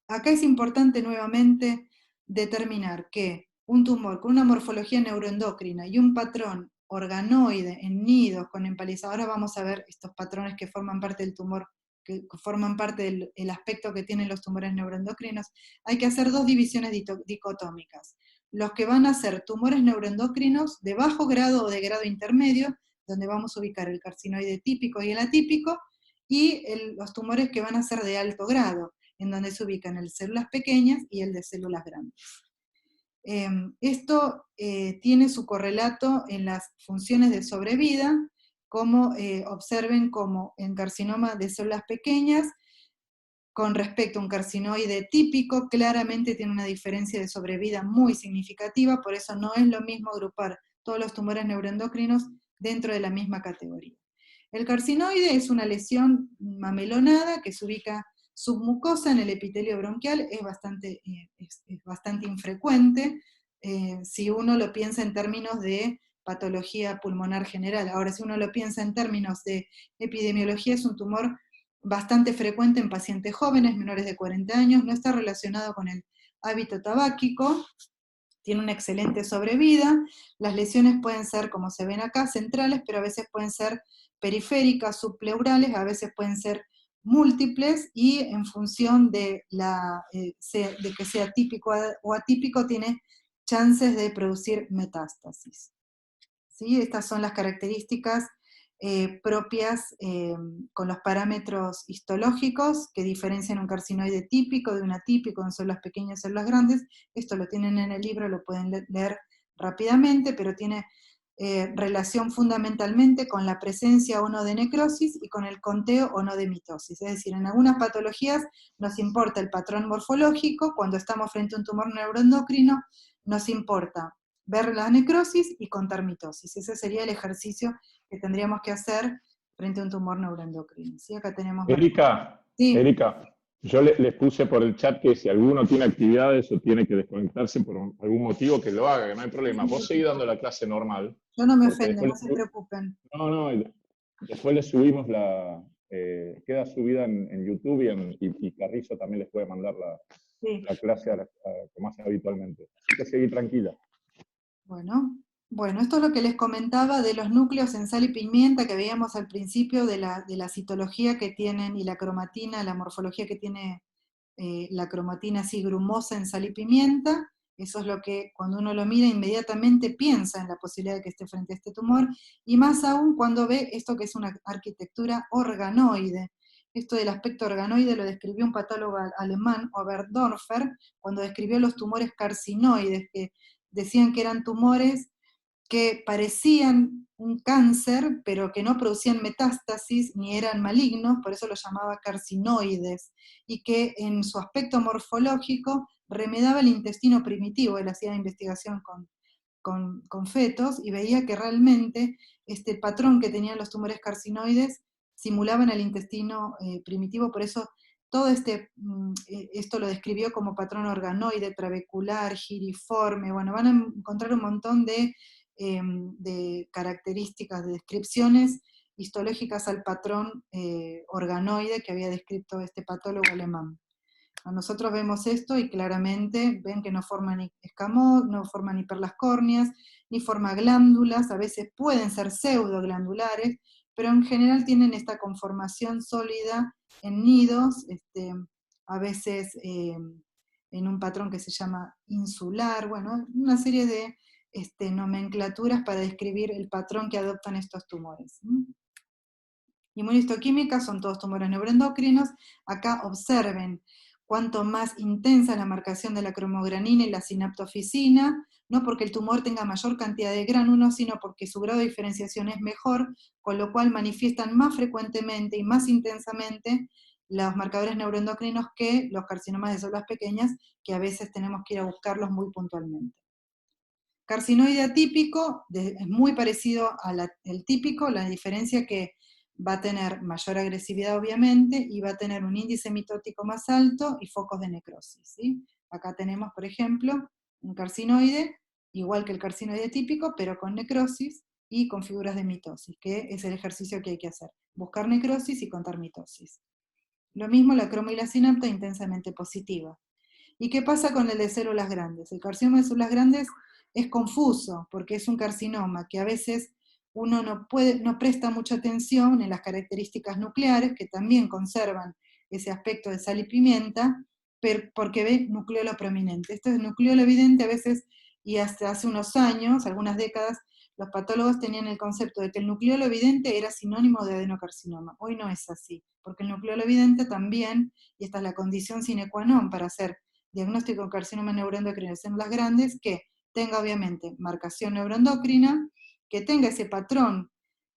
Acá es importante nuevamente determinar que un tumor con una morfología neuroendocrina y un patrón organoide en nidos con empalizado, ahora vamos a ver estos patrones que forman parte del tumor, que forman parte del aspecto que tienen los tumores neuroendocrinos, hay que hacer dos divisiones dicotómicas. Los que van a ser tumores neuroendocrinos de bajo grado o de grado intermedio, donde vamos a ubicar el carcinoide típico y el atípico, y los tumores que van a ser de alto grado, en donde se ubican el de células pequeñas y el de células grandes. Esto tiene su correlato en las funciones de sobrevida, como observen como en carcinoma de células pequeñas, con respecto a un carcinoide típico, claramente tiene una diferencia de sobrevida muy significativa, por eso no es lo mismo agrupar todos los tumores neuroendocrinos dentro de la misma categoría. El carcinoide es una lesión mamelonada que se ubica submucosa en el epitelio bronquial, es bastante infrecuente, si uno lo piensa en términos de patología pulmonar general. Ahora, si uno lo piensa en términos de epidemiología, es un tumor bastante frecuente en pacientes jóvenes, menores de 40 años, no está relacionado con el hábito tabáquico, tiene una excelente sobrevida. Las lesiones pueden ser, como se ven acá, centrales, pero a veces pueden ser periféricas, subpleurales, a veces pueden ser múltiples, y en función de que sea típico o atípico, tiene chances de producir metástasis. ¿Sí? Estas son las características propias con los parámetros histológicos que diferencian un carcinoide típico de un atípico en células pequeñas y células grandes. Esto lo tienen en el libro, lo pueden leer rápidamente, pero tiene relación fundamentalmente con la presencia o no de necrosis y con el conteo o no de mitosis. Es decir, en algunas patologías nos importa el patrón morfológico, cuando estamos frente a un tumor neuroendocrino nos importa ver la necrosis y contar mitosis. Ese sería el ejercicio que tendríamos que hacer frente a un tumor neuroendocrino. ¿Sí? Acá tenemos... Erika, sí. Erika, yo les puse por el chat que si alguno tiene actividades o tiene que desconectarse por algún motivo, que lo haga, que no hay problema. Vos seguís dando la clase normal. Yo no me ofendo, no se preocupen. No, después le subimos queda subida en YouTube y Carrizo también les puede mandar la clase más habitualmente. Así que seguí tranquila. Bueno, esto es lo que les comentaba de los núcleos en sal y pimienta que veíamos al principio de la citología que tienen y la cromatina, la morfología que tiene la cromatina así grumosa en sal y pimienta. Eso es lo que cuando uno lo mira inmediatamente piensa en la posibilidad de que esté frente a este tumor, y más aún cuando ve esto que es una arquitectura organoide. Esto del aspecto organoide lo describió un patólogo alemán, Oberdorfer, cuando describió los tumores carcinoides, que decían que eran tumores que parecían un cáncer, pero que no producían metástasis ni eran malignos, por eso los llamaba carcinoides, y que en su aspecto morfológico remedaba el intestino primitivo. Él hacía investigación con fetos y veía que realmente este patrón que tenían los tumores carcinoides simulaban el intestino primitivo, por eso todo esto lo describió como patrón organoide, trabecular, giriforme. Bueno, van a encontrar un montón de características, de descripciones histológicas al patrón organoide que había descrito este patólogo alemán. Nosotros vemos esto y claramente ven que no forma ni escamós, no forma ni perlas córneas, ni forma glándulas, a veces pueden ser pseudoglandulares, pero en general tienen esta conformación sólida en nidos, a veces en un patrón que se llama insular, bueno, una serie de nomenclaturas para describir el patrón que adoptan estos tumores. Inmunistoquímica son todos tumores neuroendocrinos. Acá observen cuanto más intensa es la marcación de la cromogranina y la sinaptoficina, no porque el tumor tenga mayor cantidad de gránulos, sino porque su grado de diferenciación es mejor, con lo cual manifiestan más frecuentemente y más intensamente los marcadores neuroendocrinos que los carcinomas de células pequeñas, que a veces tenemos que ir a buscarlos muy puntualmente. Carcinoide atípico es muy parecido al típico, la diferencia que va a tener mayor agresividad obviamente, y va a tener un índice mitótico más alto y focos de necrosis, ¿sí? Acá tenemos, por ejemplo, un carcinoide, igual que el carcinoide típico, pero con necrosis y con figuras de mitosis, que es el ejercicio que hay que hacer, buscar necrosis y contar mitosis. Lo mismo la cromo y la sinapta intensamente positiva. ¿Y qué pasa con el de células grandes? El carcinoma de células grandes es confuso, porque es un carcinoma que a veces uno no presta mucha atención en las características nucleares, que también conservan ese aspecto de sal y pimienta, porque ve nucleolo prominente. Esto es nucleolo evidente a veces, y hasta hace unos años, algunas décadas, los patólogos tenían el concepto de que el nucleolo evidente era sinónimo de adenocarcinoma. Hoy no es así, porque el nucleolo evidente también, y esta es la condición sine qua non para hacer diagnóstico de carcinoma neuroendocrino en células grandes, que tenga obviamente marcación neuroendocrina, que tenga ese patrón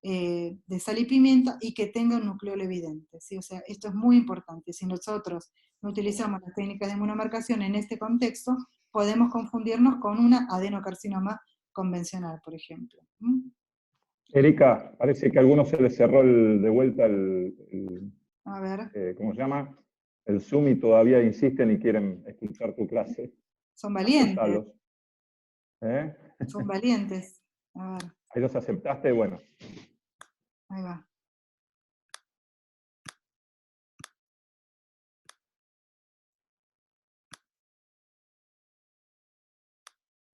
de sal y pimienta y que tenga un nucleolo evidente, ¿sí? O sea, esto es muy importante. Si nosotros no utilizamos las técnicas de inmunomarcación en este contexto, podemos confundirnos con una adenocarcinoma convencional, por ejemplo. Erika, parece que a algunos se les cerró de vuelta A ver. ¿cómo se llama? El Zoom, y todavía insisten y quieren escuchar tu clase. Son valientes. Aceptalos. Son valientes. A ver. Ahí los aceptaste, bueno. Ahí va.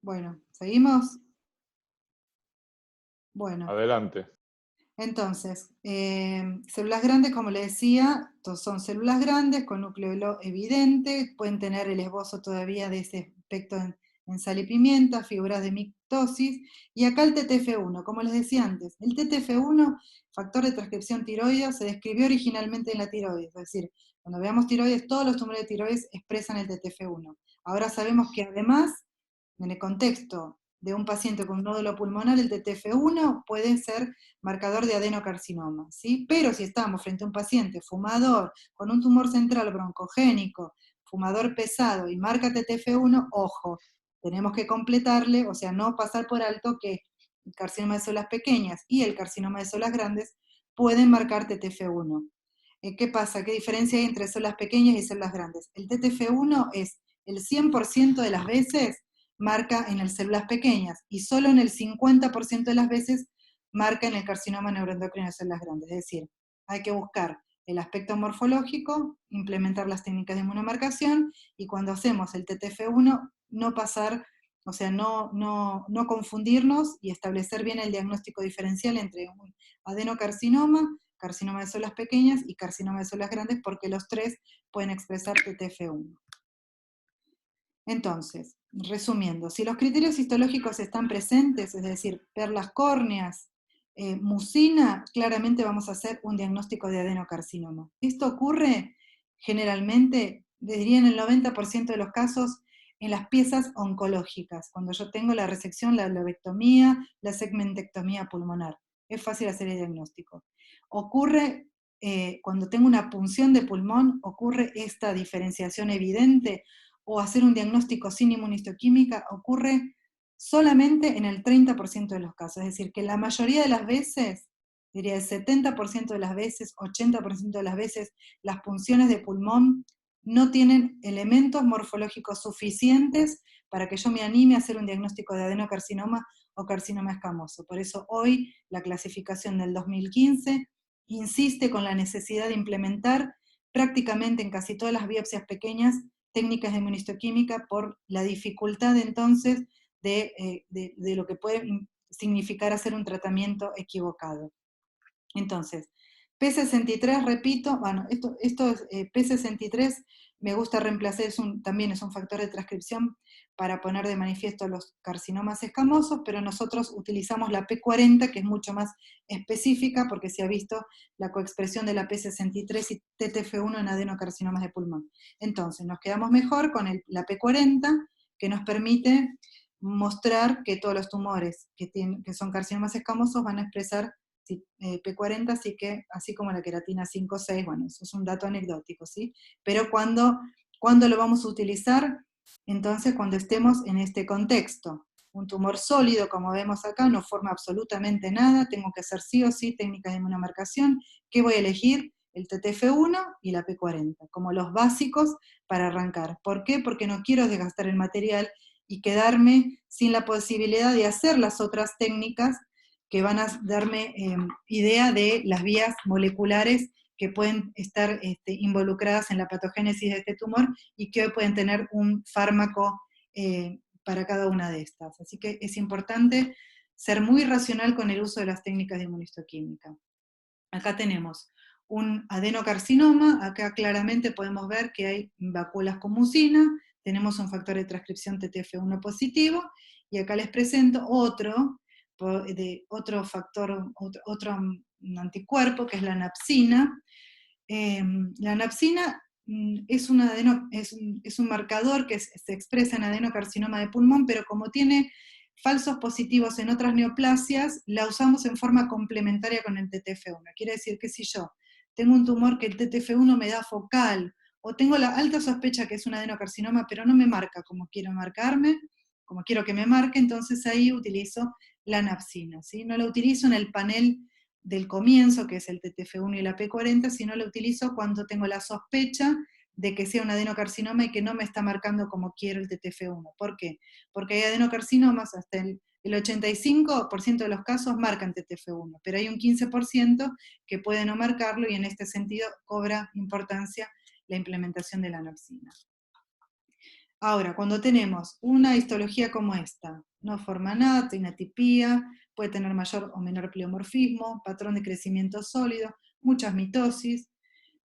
Bueno, ¿seguimos? Bueno. Adelante. Entonces, células grandes, como les decía, son células grandes con núcleo evidente, pueden tener el esbozo todavía de ese aspecto en sal y pimienta, figuras de mitosis, y acá el TTF1, como les decía antes, el TTF1, factor de transcripción tiroideo, se describió originalmente en la tiroides, es decir, cuando veamos tiroides, todos los tumores de tiroides expresan el TTF1. Ahora sabemos que además, en el contexto de un paciente con un nódulo pulmonar, el TTF1 puede ser marcador de adenocarcinoma, ¿sí? Pero si estamos frente a un paciente fumador, con un tumor central broncogénico, fumador pesado y marca TTF1, ojo, tenemos que completarle, o sea, no pasar por alto que el carcinoma de células pequeñas y el carcinoma de células grandes pueden marcar TTF1. ¿Qué pasa? ¿Qué diferencia hay entre células pequeñas y células grandes? El TTF1 es el 100% de las veces marca en las células pequeñas y solo en el 50% de las veces marca en el carcinoma neuroendocrino de células grandes. Es decir, hay que buscar el aspecto morfológico, implementar las técnicas de inmunomarcación, y cuando hacemos el TTF1, no pasar, o sea, no confundirnos y establecer bien el diagnóstico diferencial entre un adenocarcinoma, carcinoma de células pequeñas y carcinoma de células grandes, porque los tres pueden expresar TTF1. Entonces, resumiendo, si los criterios histológicos están presentes, es decir, perlas córneas, mucina, claramente vamos a hacer un diagnóstico de adenocarcinoma. Esto ocurre generalmente, diría en el 90% de los casos, en las piezas oncológicas, cuando yo tengo la resección, la lobectomía, la segmentectomía pulmonar. Es fácil hacer el diagnóstico. Ocurre, cuando tengo una punción de pulmón, ocurre esta diferenciación evidente, o hacer un diagnóstico sin inmunistoquímica, ocurre solamente en el 30% de los casos. Es decir, que la mayoría de las veces, diría el 70% de las veces, 80% de las veces, las punciones de pulmón no tienen elementos morfológicos suficientes para que yo me anime a hacer un diagnóstico de adenocarcinoma o carcinoma escamoso. Por eso hoy la clasificación del 2015 insiste con la necesidad de implementar prácticamente en casi todas las biopsias pequeñas técnicas de inmunistoquímica por la dificultad entonces de lo que puede significar hacer un tratamiento equivocado. Entonces, P63, repito, bueno, esto es P63, me gusta reemplazar, también es un factor de transcripción para poner de manifiesto los carcinomas escamosos, pero nosotros utilizamos la P40, que es mucho más específica, porque se ha visto la coexpresión de la P63 y TTF1 en adenocarcinomas de pulmón. Entonces, nos quedamos mejor con la P40, que nos permite mostrar que todos los tumores que son carcinomas escamosos van a expresar P40, así como la queratina 5-6, bueno, eso es un dato anecdótico, ¿sí? Pero ¿cuándo lo vamos a utilizar? Entonces, cuando estemos en este contexto. Un tumor sólido, como vemos acá, no forma absolutamente nada, tengo que hacer sí o sí técnicas de inmunomarcación. ¿Qué voy a elegir? El TTF1 y la P40, como los básicos para arrancar. ¿Por qué? Porque no quiero desgastar el material y quedarme sin la posibilidad de hacer las otras técnicas que van a darme idea de las vías moleculares que pueden estar involucradas en la patogénesis de este tumor y que hoy pueden tener un fármaco para cada una de estas. Así que es importante ser muy racional con el uso de las técnicas de inmunistoquímica. Acá tenemos un adenocarcinoma, acá claramente podemos ver que hay vacuolas con mucina, tenemos un factor de transcripción TTF1 positivo, y acá les presento otro factor, otro anticuerpo, que es la napsina. La napsina es un marcador que se expresa en adenocarcinoma de pulmón, pero como tiene falsos positivos en otras neoplasias, la usamos en forma complementaria con el TTF1. Quiere decir que si yo tengo un tumor que el TTF1 me da focal, o tengo la alta sospecha que es un adenocarcinoma, pero no me marca como quiero marcarme, como quiero que me marque, entonces ahí utilizo la napsina, ¿sí? No la utilizo en el panel del comienzo, que es el TTF1 y la P40, sino la utilizo cuando tengo la sospecha de que sea un adenocarcinoma y que no me está marcando como quiero el TTF1. ¿Por qué? Porque hay adenocarcinomas, hasta el 85% de los casos marcan TTF1, pero hay un 15% que puede no marcarlo, y en este sentido cobra importancia la implementación de la napsina. Ahora, cuando tenemos una histología como esta, no forma nada, tiene atipía, puede tener mayor o menor pleomorfismo, patrón de crecimiento sólido, muchas mitosis,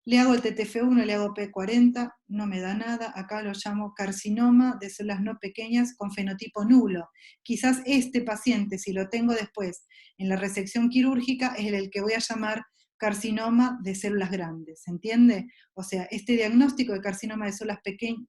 le hago el TTF1, le hago P40, no me da nada, acá lo llamo carcinoma de células no pequeñas con fenotipo nulo. Quizás este paciente, si lo tengo después en la resección quirúrgica, es el que voy a llamar carcinoma de células grandes, ¿se entiende? O sea, este diagnóstico de carcinoma de células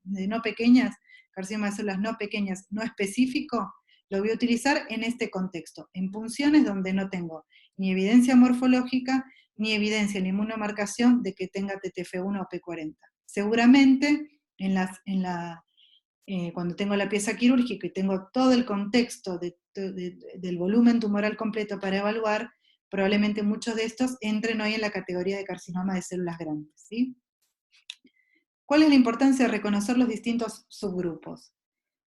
no pequeñas, carcinoma de células no pequeñas no específico, lo voy a utilizar en este contexto, en punciones donde no tengo ni evidencia morfológica, ni evidencia ni inmunomarcación de que tenga TTF1 o P40. Seguramente, cuando tengo la pieza quirúrgica y tengo todo el contexto del volumen tumoral completo para evaluar, probablemente muchos de estos entren hoy en la categoría de carcinoma de células grandes, ¿sí? ¿Cuál es la importancia de reconocer los distintos subgrupos?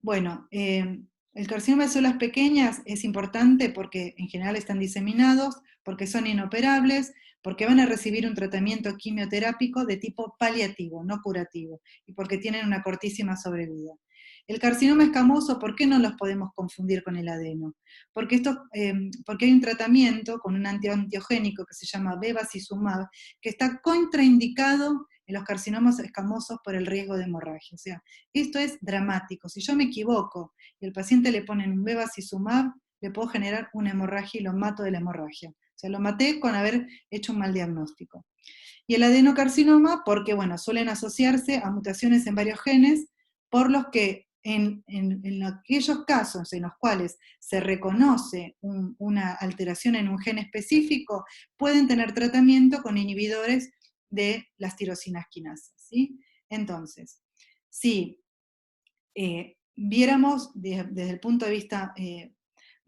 Bueno, el carcinoma de células pequeñas es importante porque en general están diseminados, porque son inoperables, porque van a recibir un tratamiento quimioterápico de tipo paliativo, no curativo, y porque tienen una cortísima sobrevida. El carcinoma escamoso, ¿por qué no los podemos confundir con el adeno? Porque hay un tratamiento con un antiangiogénico que se llama bevacizumab, que está contraindicado en los carcinomas escamosos por el riesgo de hemorragia. O sea, esto es dramático. Si yo me equivoco y al paciente le ponen un bevacizumab, le puedo generar una hemorragia y lo mato de la hemorragia. O sea, lo maté con haber hecho un mal diagnóstico. Y el adenocarcinoma, porque bueno, suelen asociarse a mutaciones en varios genes, por los que en aquellos casos en los cuales se reconoce una alteración en un gen específico, pueden tener tratamiento con inhibidores de las tirosinas quinasas, ¿sí? Entonces, si viéramos desde el punto de vista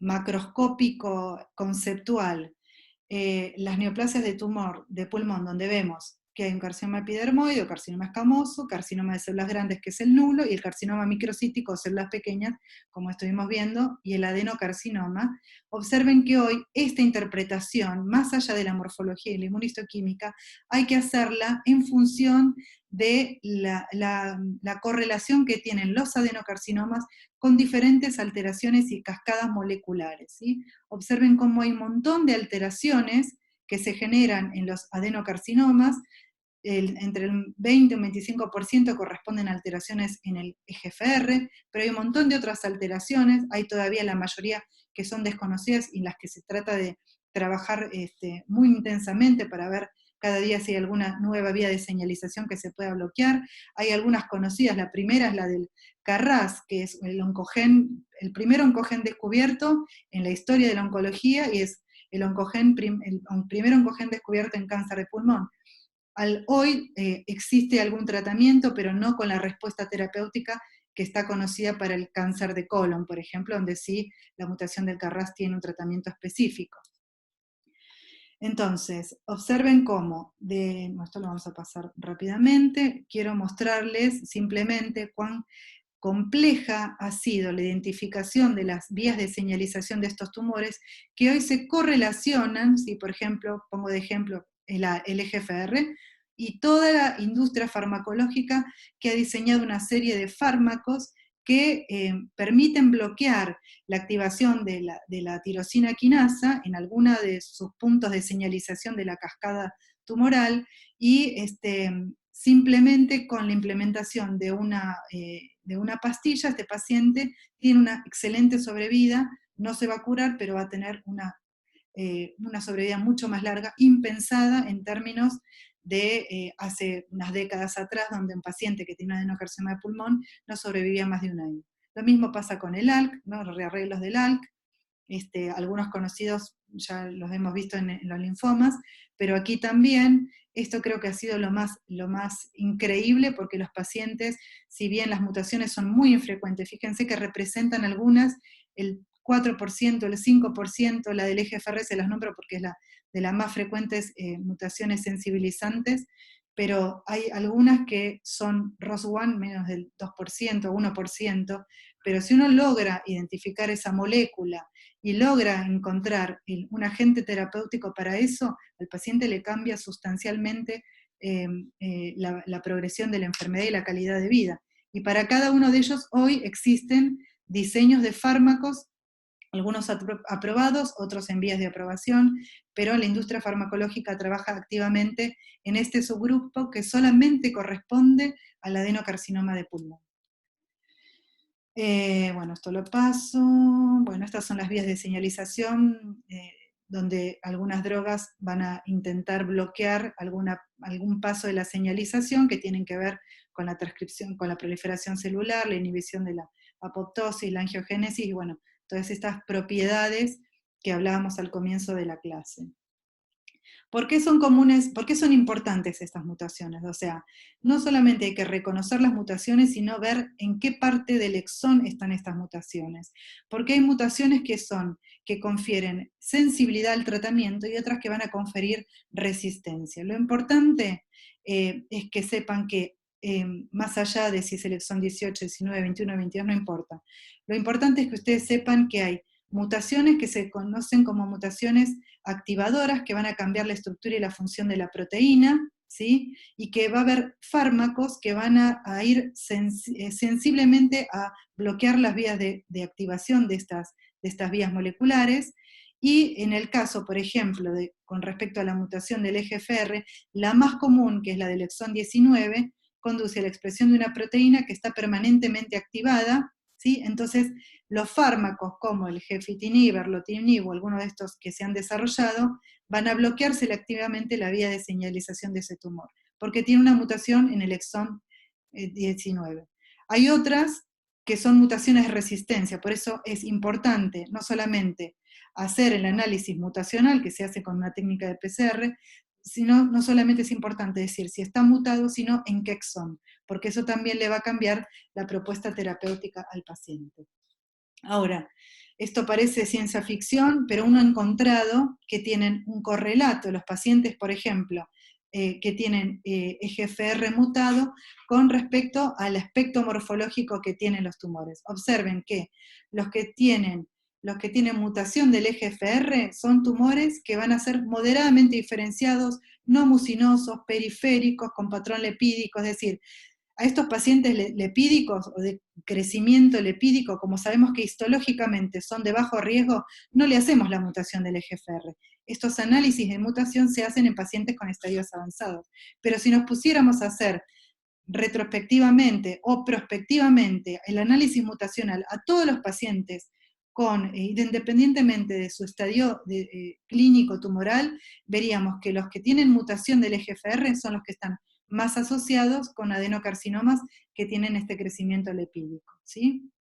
macroscópico, conceptual, las neoplasias de tumor de pulmón, donde vemos que hay un carcinoma epidermoide o carcinoma escamoso, carcinoma de células grandes, que es el nulo, y el carcinoma microcítico o células pequeñas, como estuvimos viendo, y el adenocarcinoma. Observen que hoy esta interpretación, más allá de la morfología y la inmunistoquímica, hay que hacerla en función de la correlación que tienen los adenocarcinomas con diferentes alteraciones y cascadas moleculares, ¿sí? Observen cómo hay un montón de alteraciones que se generan en los adenocarcinomas, entre el 20 y un 25% corresponden a alteraciones en el EGFR, pero hay un montón de otras alteraciones, hay todavía la mayoría que son desconocidas y las que se trata de trabajar muy intensamente para ver cada día si hay alguna nueva vía de señalización que se pueda bloquear. Hay algunas conocidas, la primera es la del KRAS, que es el primer oncogen descubierto en la historia de la oncología, y es el primer oncogen descubierto en cáncer de pulmón. Hoy existe algún tratamiento, pero no con la respuesta terapéutica que está conocida para el cáncer de colon, por ejemplo, donde sí la mutación del KRAS tiene un tratamiento específico. Entonces, observen cómo, esto lo vamos a pasar rápidamente, quiero mostrarles simplemente cuán compleja ha sido la identificación de las vías de señalización de estos tumores, que hoy se correlacionan, si por ejemplo, pongo de ejemplo el EGFR, y toda la industria farmacológica que ha diseñado una serie de fármacos que permiten bloquear la activación de la tirosina quinasa en alguna de sus puntos de señalización de la cascada tumoral, y simplemente con la implementación de una pastilla, este paciente tiene una excelente sobrevida, no se va a curar, pero va a tener una sobrevida mucho más larga, impensada en términos de hace unas décadas atrás, donde un paciente que tiene un adenocarcinoma de pulmón no sobrevivía más de un año. Lo mismo pasa con el ALK, ¿no? Los rearreglos del ALK, algunos conocidos ya los hemos visto en los linfomas, pero aquí también, esto creo que ha sido lo más increíble, porque los pacientes, si bien las mutaciones son muy infrecuentes, fíjense que representan algunas el 4%, el 5%, la del EGFR se las nombro porque es de las más frecuentes mutaciones sensibilizantes, pero hay algunas que son ROS1 menos del 2%, 1%, pero si uno logra identificar esa molécula y logra encontrar un agente terapéutico para eso, al paciente le cambia sustancialmente la progresión de la enfermedad y la calidad de vida. Y para cada uno de ellos hoy existen diseños de fármacos, algunos aprobados, otros en vías de aprobación, pero la industria farmacológica trabaja activamente en este subgrupo que solamente corresponde al adenocarcinoma de pulmón. Bueno, esto lo paso. Bueno, estas son las vías de señalización donde algunas drogas van a intentar bloquear algún paso de la señalización que tienen que ver con la transcripción, con la proliferación celular, la inhibición de la apoptosis, la angiogénesis, y bueno, todas estas propiedades que hablábamos al comienzo de la clase. ¿Por qué son comunes? ¿Por qué son importantes estas mutaciones? O sea, no solamente hay que reconocer las mutaciones, sino ver en qué parte del exón están estas mutaciones. Porque hay mutaciones que confieren sensibilidad al tratamiento y otras que van a conferir resistencia. Lo importante es que sepan que más allá de si es el exón 18, 19, 21, 22, no importa. Lo importante es que ustedes sepan que hay mutaciones que se conocen como mutaciones activadoras, que van a cambiar la estructura y la función de la proteína, ¿sí? Y que va a haber fármacos que van a ir sensiblemente a bloquear las vías de activación de estas vías moleculares. Y en el caso, por ejemplo, con respecto a la mutación del EGFR, la más común, que es la del exón 19, conduce a la expresión de una proteína que está permanentemente activada, ¿sí? Entonces, los fármacos como el gefitinib, erlotinib o alguno de estos que se han desarrollado, van a bloquear selectivamente la vía de señalización de ese tumor, porque tiene una mutación en el exón 19. Hay otras que son mutaciones de resistencia, por eso es importante no solamente hacer el análisis mutacional, que se hace con una técnica de PCR, sino no solamente es importante decir si está mutado, sino en qué exón, porque eso también le va a cambiar la propuesta terapéutica al paciente. Ahora, esto parece ciencia ficción, pero uno ha encontrado que tienen un correlato, los pacientes, por ejemplo, que tienen EGFR mutado con respecto al aspecto morfológico que tienen los tumores. Observen que los que tienen mutación del EGFR son tumores que van a ser moderadamente diferenciados, no mucinosos, periféricos, con patrón lipídico, es decir, a estos pacientes lipídicos o de crecimiento lipídico, como sabemos que histológicamente son de bajo riesgo, no le hacemos la mutación del EGFR. Estos análisis de mutación se hacen en pacientes con estadios avanzados. Pero si nos pusiéramos a hacer retrospectivamente o prospectivamente el análisis mutacional a todos los pacientes, independientemente de su estadio clínico tumoral, veríamos que los que tienen mutación del EGFR son los que están más asociados con adenocarcinomas que tienen este crecimiento lipídico, ¿sí?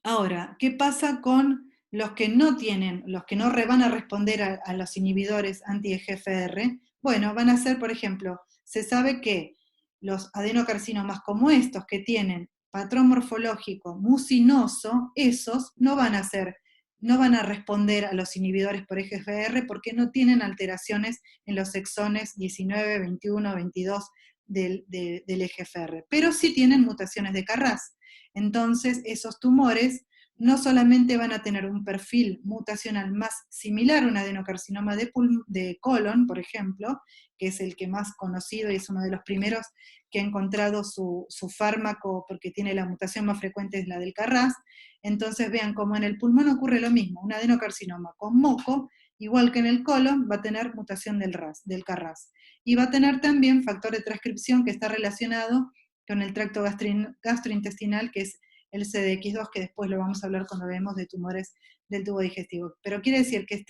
Ahora, ¿qué pasa con los que no tienen, los que no van a responder a los inhibidores anti-EGFR? Bueno, van a ser, por ejemplo, se sabe que los adenocarcinomas como estos que tienen patrón morfológico mucinoso, esos no van a responder a los inhibidores por EGFR porque no tienen alteraciones en los exones 19, 21, 22 del EGFR, pero sí tienen mutaciones de KRAS. Entonces, esos tumores no solamente van a tener un perfil mutacional más similar a un adenocarcinoma de colon, por ejemplo, que es el que más conocido y es uno de los primeros que ha encontrado su fármaco porque tiene la mutación más frecuente, es la del KRAS. Entonces vean cómo en el pulmón ocurre lo mismo, un adenocarcinoma con moco, igual que en el colon, va a tener mutación del KRAS. Y va a tener también factor de transcripción que está relacionado con el tracto gastrointestinal, que es el CDX2, que después lo vamos a hablar cuando veamos de tumores del tubo digestivo. Pero quiere decir que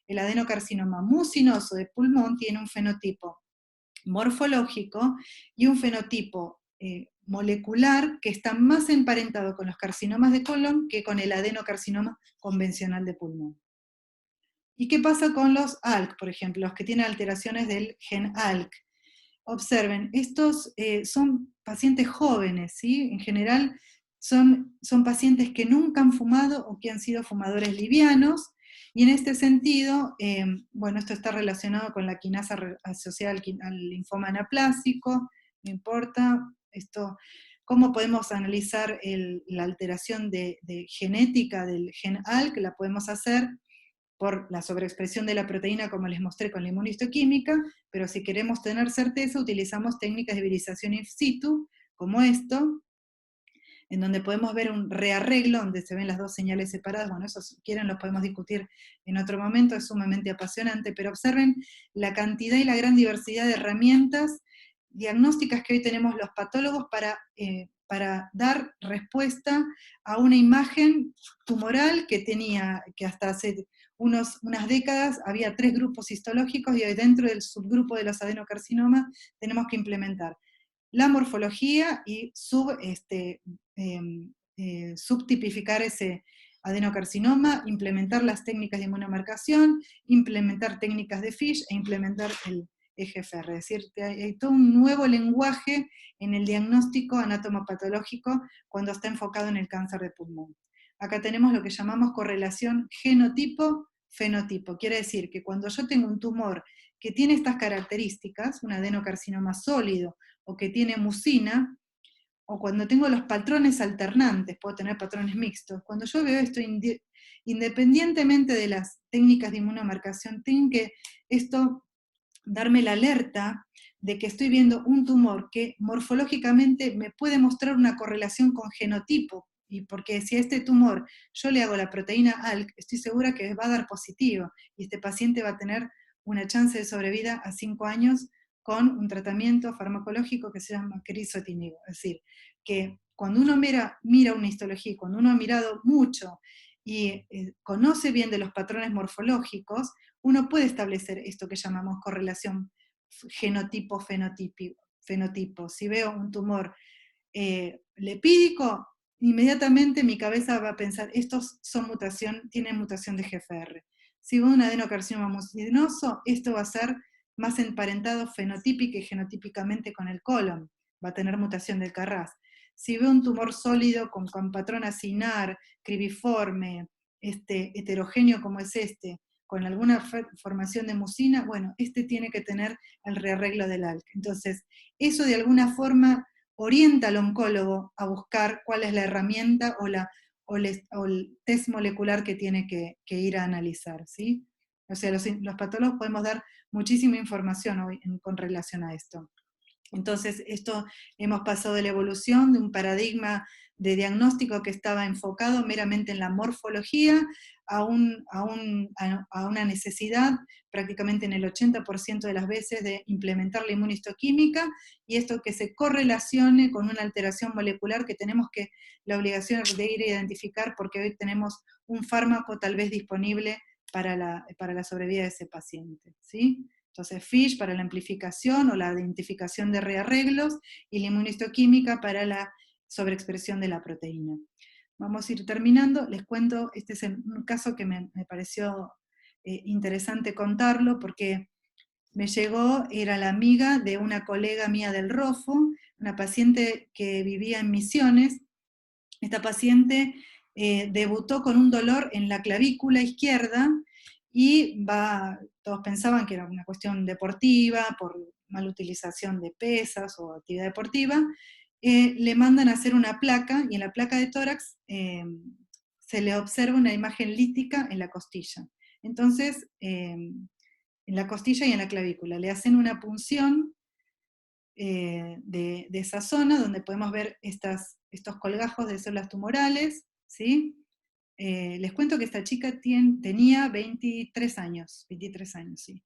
el adenocarcinoma mucinoso de pulmón tiene un fenotipo morfológico y un fenotipo molecular que está más emparentado con los carcinomas de colon que con el adenocarcinoma convencional de pulmón. ¿Y qué pasa con los ALK, por ejemplo, los que tienen alteraciones del gen ALK? Observen, estos son pacientes jóvenes, ¿sí? En general son pacientes que nunca han fumado o que han sido fumadores livianos, y en este sentido, bueno, esto está relacionado con la quinasa asociada al linfoma anaplásico, no importa, ¿cómo podemos analizar la alteración de genética del gen ALK? La podemos hacer por la sobreexpresión de la proteína, como les mostré con la inmunohistoquímica, pero si queremos tener certeza, utilizamos técnicas de virización in situ, como esto, en donde podemos ver un rearreglo, donde se ven las dos señales separadas. Bueno, eso si quieren lo podemos discutir en otro momento, es sumamente apasionante, pero observen la cantidad y la gran diversidad de herramientas diagnósticas que hoy tenemos los patólogos para dar respuesta a una imagen tumoral que hasta hace unas décadas había 3 grupos histológicos, y hoy dentro del subgrupo de los adenocarcinomas tenemos que implementar la morfología y subtipificar ese adenocarcinoma, implementar las técnicas de inmunomarcación, implementar técnicas de FISH e implementar el EGFR. Es decir, hay todo un nuevo lenguaje en el diagnóstico anatomopatológico cuando está enfocado en el cáncer de pulmón. Acá tenemos lo que llamamos correlación genotipo-fenotipo. Quiere decir que cuando yo tengo un tumor que tiene estas características, un adenocarcinoma sólido, o que tiene mucina, o cuando tengo los patrones alternantes, puedo tener patrones mixtos. Cuando yo veo esto, independientemente de las técnicas de inmunomarcación, tiene que esto darme la alerta de que estoy viendo un tumor que morfológicamente me puede mostrar una correlación con genotipo, y porque si a este tumor yo le hago la proteína ALK, estoy segura que va a dar positivo, y este paciente va a tener una chance de sobrevida a 5 años con un tratamiento farmacológico que se llama crizotinib. Es decir, que cuando uno mira una histología, cuando uno ha mirado mucho y conoce bien de los patrones morfológicos, uno puede establecer esto que llamamos correlación genotipo-fenotipo. Si veo un tumor lepídico, inmediatamente mi cabeza va a pensar, estos tienen mutación de GFR. Si veo un adenocarcinoma mucinoso, esto va a ser más emparentado fenotípica y genotípicamente con el colon, va a tener mutación del Carras. Si veo un tumor sólido con patrón acinar, cribiforme, heterogéneo como es con alguna formación de mucina, bueno, tiene que tener el rearreglo del ALK. Entonces, eso de alguna forma orienta al oncólogo a buscar cuál es la herramienta o el test molecular que tiene que ir a analizar, ¿sí? O sea, los patólogos podemos dar muchísima información hoy con relación a esto. Entonces, hemos pasado de la evolución de un paradigma de diagnóstico que estaba enfocado meramente en la morfología a una necesidad prácticamente en el 80% de las veces de implementar la inmunistoquímica, y esto que se correlacione con una alteración molecular que tenemos la obligación de ir a identificar, porque hoy tenemos un fármaco tal vez disponible para la sobrevida de ese paciente, ¿sí? Entonces, FISH para la amplificación o la identificación de rearreglos, y la inmunistoquímica para la sobreexpresión de la proteína. Vamos a ir terminando, les cuento, este es un caso que me pareció interesante contarlo, porque me llegó, era la amiga de una colega mía del ROFO, una paciente que vivía en Misiones. Esta paciente debutó con un dolor en la clavícula izquierda, y todos pensaban que era una cuestión deportiva, por mala utilización de pesas o actividad deportiva. Le mandan a hacer una placa, y en la placa de tórax se le observa una imagen lítica en la costilla. Entonces, en la costilla y en la clavícula, le hacen una punción de esa zona, donde podemos ver estos colgajos de células tumorales, ¿sí? Les cuento que esta chica tenía 23 años, sí.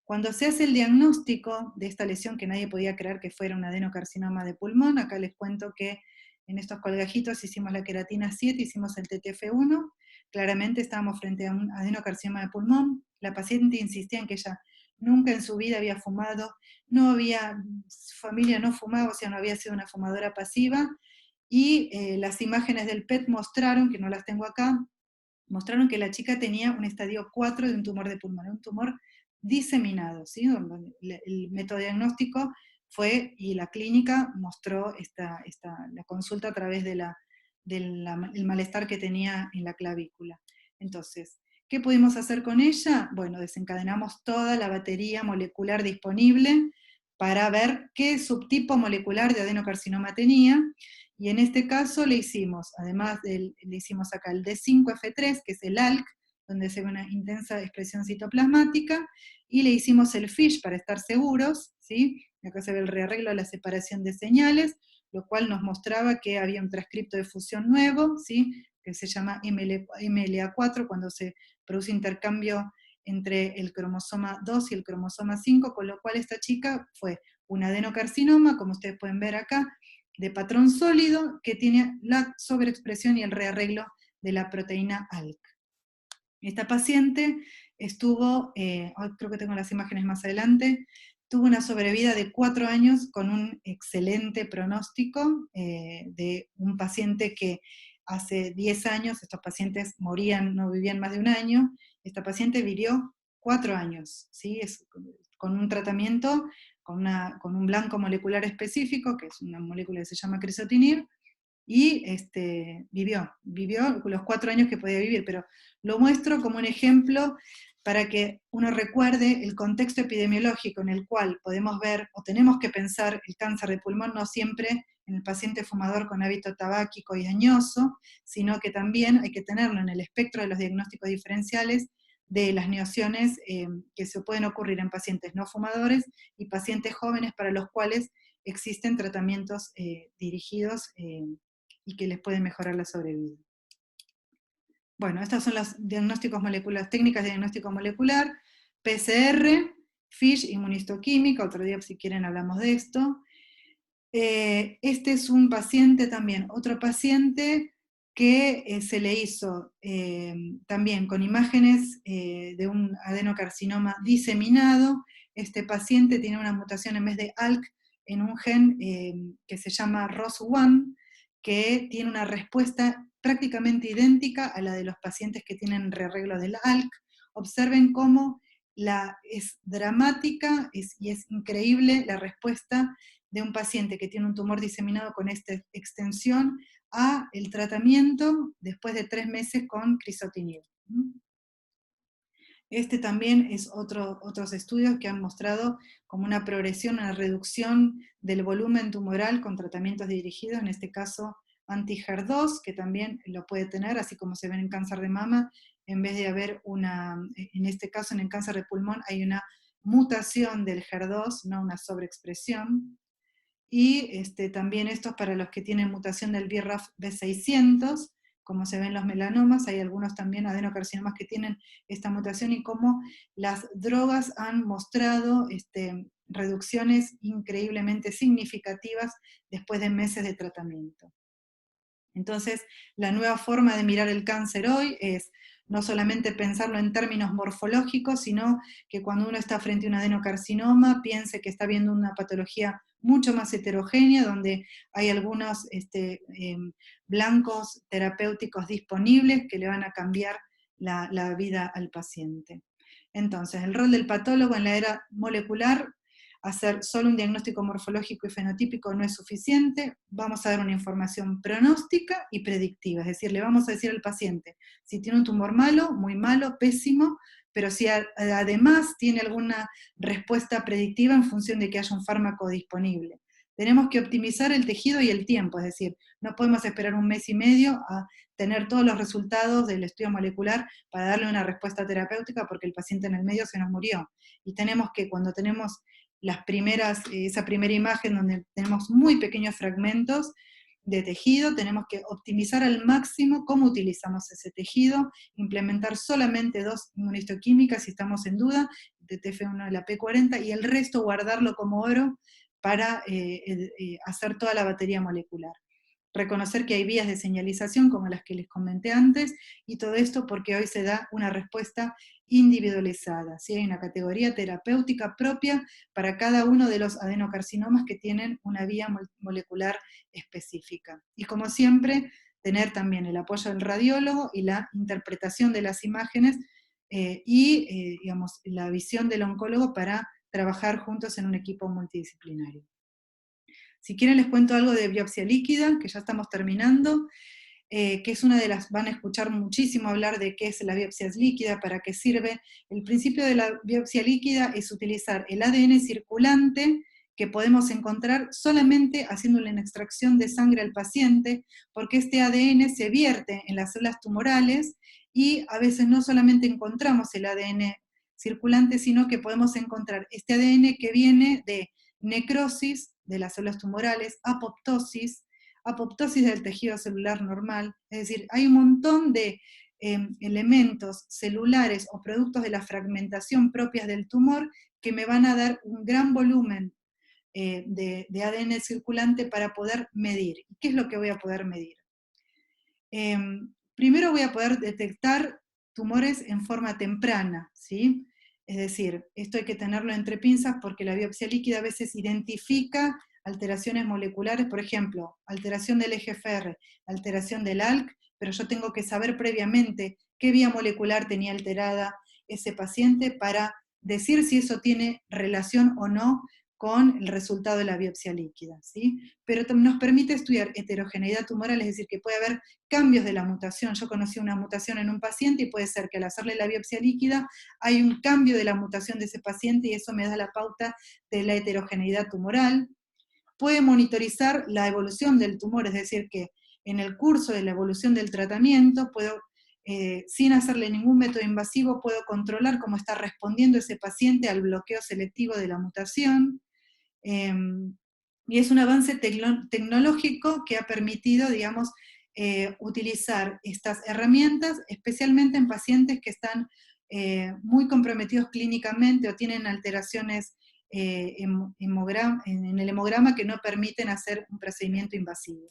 Cuando se hace el diagnóstico de esta lesión, que nadie podía creer que fuera un adenocarcinoma de pulmón, acá les cuento que en estos colgajitos hicimos la queratina 7, hicimos el TTF1, claramente estábamos frente a un adenocarcinoma de pulmón. La paciente insistía en que ella nunca en su vida había fumado, su familia no fumaba, o sea, no había sido una fumadora pasiva, y las imágenes del PET mostraron, que no las tengo acá, mostraron que la chica tenía un estadio 4 de un tumor de pulmón, un tumor diseminado, ¿sí? Donde el método diagnóstico fue, y la clínica mostró la consulta a través del malestar que tenía en la clavícula. Entonces, ¿qué pudimos hacer con ella? Bueno, desencadenamos toda la batería molecular disponible para ver qué subtipo molecular de adenocarcinoma tenía, y en este caso le hicimos acá el D5F3, que es el ALK, donde se ve una intensa expresión citoplasmática, y le hicimos el FISH para estar seguros, ¿sí? Acá se ve el rearreglo de la separación de señales, lo cual nos mostraba que había un transcripto de fusión nuevo, ¿sí? Que se llama MLA4, cuando se produce intercambio entre el cromosoma 2 y el cromosoma 5, con lo cual esta chica fue un adenocarcinoma, como ustedes pueden ver acá, de patrón sólido, que tiene la sobreexpresión y el rearreglo de la proteína ALK. Esta paciente estuvo, creo que tengo las imágenes más adelante, tuvo una sobrevida de 4 años con un excelente pronóstico, de un paciente que hace 10 años, estos pacientes morían, no vivían más de un año, esta paciente vivió 4 años, ¿sí? Con un tratamiento, con un blanco molecular específico, que es una molécula que se llama crizotinib, y vivió los 4 años que podía vivir, pero lo muestro como un ejemplo para que uno recuerde el contexto epidemiológico en el cual podemos ver, o tenemos que pensar, el cáncer de pulmón no siempre en el paciente fumador con hábito tabáquico y dañoso, sino que también hay que tenerlo en el espectro de los diagnósticos diferenciales de las neociones que se pueden ocurrir en pacientes no fumadores y pacientes jóvenes para los cuales existen tratamientos dirigidos y que les pueden mejorar la sobrevida. Bueno, estas son las diagnósticos moleculares, técnicas de diagnóstico molecular, PCR, FISH, inmunistoquímica, otro día si quieren hablamos de esto. Este es un paciente también, otro paciente que se le hizo también con imágenes de un adenocarcinoma diseminado. Este paciente tiene una mutación en vez de ALK en un gen que se llama ROS1, que tiene una respuesta prácticamente idéntica a la de los pacientes que tienen rearreglo del ALK. Observen cómo es dramática y es increíble la respuesta de un paciente que tiene un tumor diseminado con esta extensión a el tratamiento después de 3 meses con crizotinib. Este también es otros estudios que han mostrado como una progresión, una reducción del volumen tumoral con tratamientos dirigidos, en este caso anti-HER2, que también lo puede tener, así como se ven en cáncer de mama, en vez de haber en este caso en el cáncer de pulmón hay una mutación del HER2, no una sobreexpresión. Y también estos para los que tienen mutación del BRAF B600, como se ven en los melanomas, hay algunos también adenocarcinomas que tienen esta mutación, y cómo las drogas han mostrado reducciones increíblemente significativas después de meses de tratamiento. Entonces, la nueva forma de mirar el cáncer hoy es no solamente pensarlo en términos morfológicos, sino que cuando uno está frente a un adenocarcinoma, piense que está viendo una patología mucho más heterogénea, donde hay algunos blancos terapéuticos disponibles que le van a cambiar la vida al paciente. Entonces, el rol del patólogo en la era molecular: hacer solo un diagnóstico morfológico y fenotípico no es suficiente, vamos a dar una información pronóstica y predictiva, es decir, le vamos a decir al paciente si tiene un tumor malo, muy malo, pésimo, pero si además tiene alguna respuesta predictiva en función de que haya un fármaco disponible. Tenemos que optimizar el tejido y el tiempo, es decir, no podemos esperar 1 mes y medio a tener todos los resultados del estudio molecular para darle una respuesta terapéutica porque el paciente en el medio se nos murió. Y tenemos que, cuando tenemos esa primera imagen donde tenemos muy pequeños fragmentos de tejido, tenemos que optimizar al máximo cómo utilizamos ese tejido, implementar solamente 2 inmunistoquímicas si estamos en duda, de TF1 y la P40, y el resto guardarlo como oro para hacer toda la batería molecular. Reconocer que hay vías de señalización como las que les comenté antes, y todo esto porque hoy se da una respuesta individualizada, ¿sí? Hay una categoría terapéutica propia para cada uno de los adenocarcinomas que tienen una vía molecular específica. Y como siempre, tener también el apoyo del radiólogo y la interpretación de las imágenes digamos, la visión del oncólogo para trabajar juntos en un equipo multidisciplinario. Si quieren les cuento algo de biopsia líquida, que ya estamos terminando, que es una de las, van a escuchar muchísimo hablar de qué es la biopsia líquida, para qué sirve. El principio de la biopsia líquida es utilizar el ADN circulante que podemos encontrar solamente haciéndole una extracción de sangre al paciente, porque este ADN se vierte en las células tumorales y a veces no solamente encontramos el ADN circulante, sino que podemos encontrar este ADN que viene de necrosis de las células tumorales, apoptosis del tejido celular normal, es decir, hay un montón de elementos celulares o productos de la fragmentación propias del tumor que me van a dar un gran volumen de ADN circulante para poder medir. ¿Y qué es lo que voy a poder medir? Primero voy a poder detectar tumores en forma temprana, ¿sí? Es decir, esto hay que tenerlo entre pinzas porque la biopsia líquida a veces identifica alteraciones moleculares, por ejemplo, alteración del EGFR, alteración del ALK, pero yo tengo que saber previamente qué vía molecular tenía alterada ese paciente para decir si eso tiene relación o no con el resultado de la biopsia líquida, ¿sí? Pero nos permite estudiar heterogeneidad tumoral, es decir, que puede haber cambios de la mutación. Yo conocí una mutación en un paciente y puede ser que al hacerle la biopsia líquida hay un cambio de la mutación de ese paciente y eso me da la pauta de la heterogeneidad tumoral. puede monitorizar la evolución del tumor, es decir, que en el curso de la evolución del tratamiento puedo, sin hacerle ningún método invasivo, puedo controlar cómo está respondiendo ese paciente al bloqueo selectivo de la mutación. Y es un avance tecnológico que ha permitido, digamos, utilizar estas herramientas, especialmente en pacientes que están muy comprometidos clínicamente o tienen alteraciones en el hemograma que no permiten hacer un procedimiento invasivo.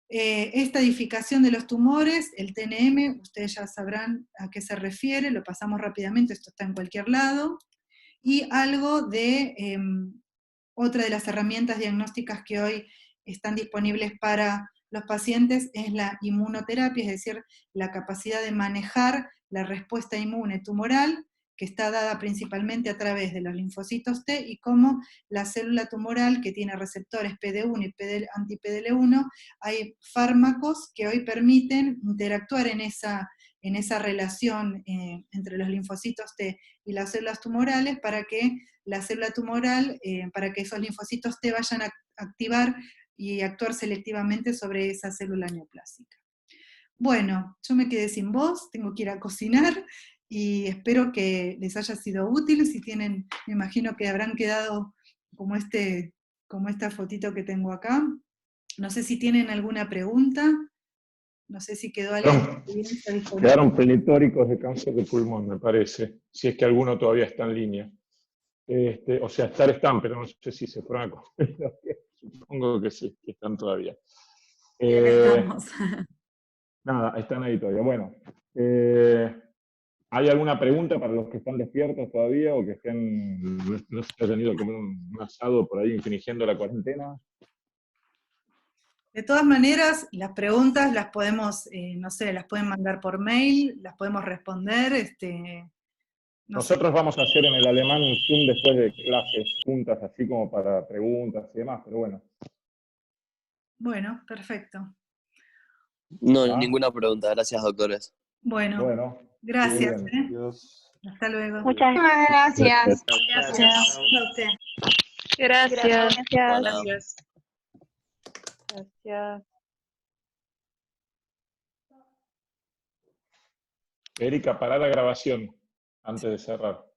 Esta edificación de los tumores, el TNM, ustedes ya sabrán a qué se refiere, lo pasamos rápidamente, esto está en cualquier lado, y algo de otra de las herramientas diagnósticas que hoy están disponibles para los pacientes es la inmunoterapia, es decir, la capacidad de manejar la respuesta inmune tumoral, que está dada principalmente a través de los linfocitos T, y cómo la célula tumoral, que tiene receptores PD1 y anti-PDL1, hay fármacos que hoy permiten interactuar en esa relación entre los linfocitos T y las células tumorales para que la célula tumoral, para que esos linfocitos T vayan a activar y actuar selectivamente sobre esa célula neoplásica. Bueno, yo me quedé sin voz, tengo que ir a cocinar, y espero que les haya sido útil. Si tienen, me imagino que habrán quedado como esta fotito que tengo acá. No sé si tienen alguna pregunta. No sé si quedó alguien. Quedaron plenitóricos de cáncer de pulmón, me parece, si es que alguno todavía está en línea. O sea, están, pero no sé si se fueron a comer. Supongo que sí, que están todavía. Nada, están ahí todavía. Bueno, ¿hay alguna pregunta para los que están despiertos todavía o que no se hayan ido a comer un asado por ahí infringiendo la cuarentena? De todas maneras, las preguntas las podemos, no sé, las pueden mandar por mail, las podemos responder. Nosotros vamos a hacer en el alemán un Zoom después de clases juntas, así como para preguntas y demás, pero bueno. Bueno, perfecto. No, ninguna pregunta. Gracias, doctores. Bueno, gracias. Hasta luego. Muchas gracias. Gracias. A usted. Gracias. Gracias. Gracias. Erika, pará la grabación antes de cerrar.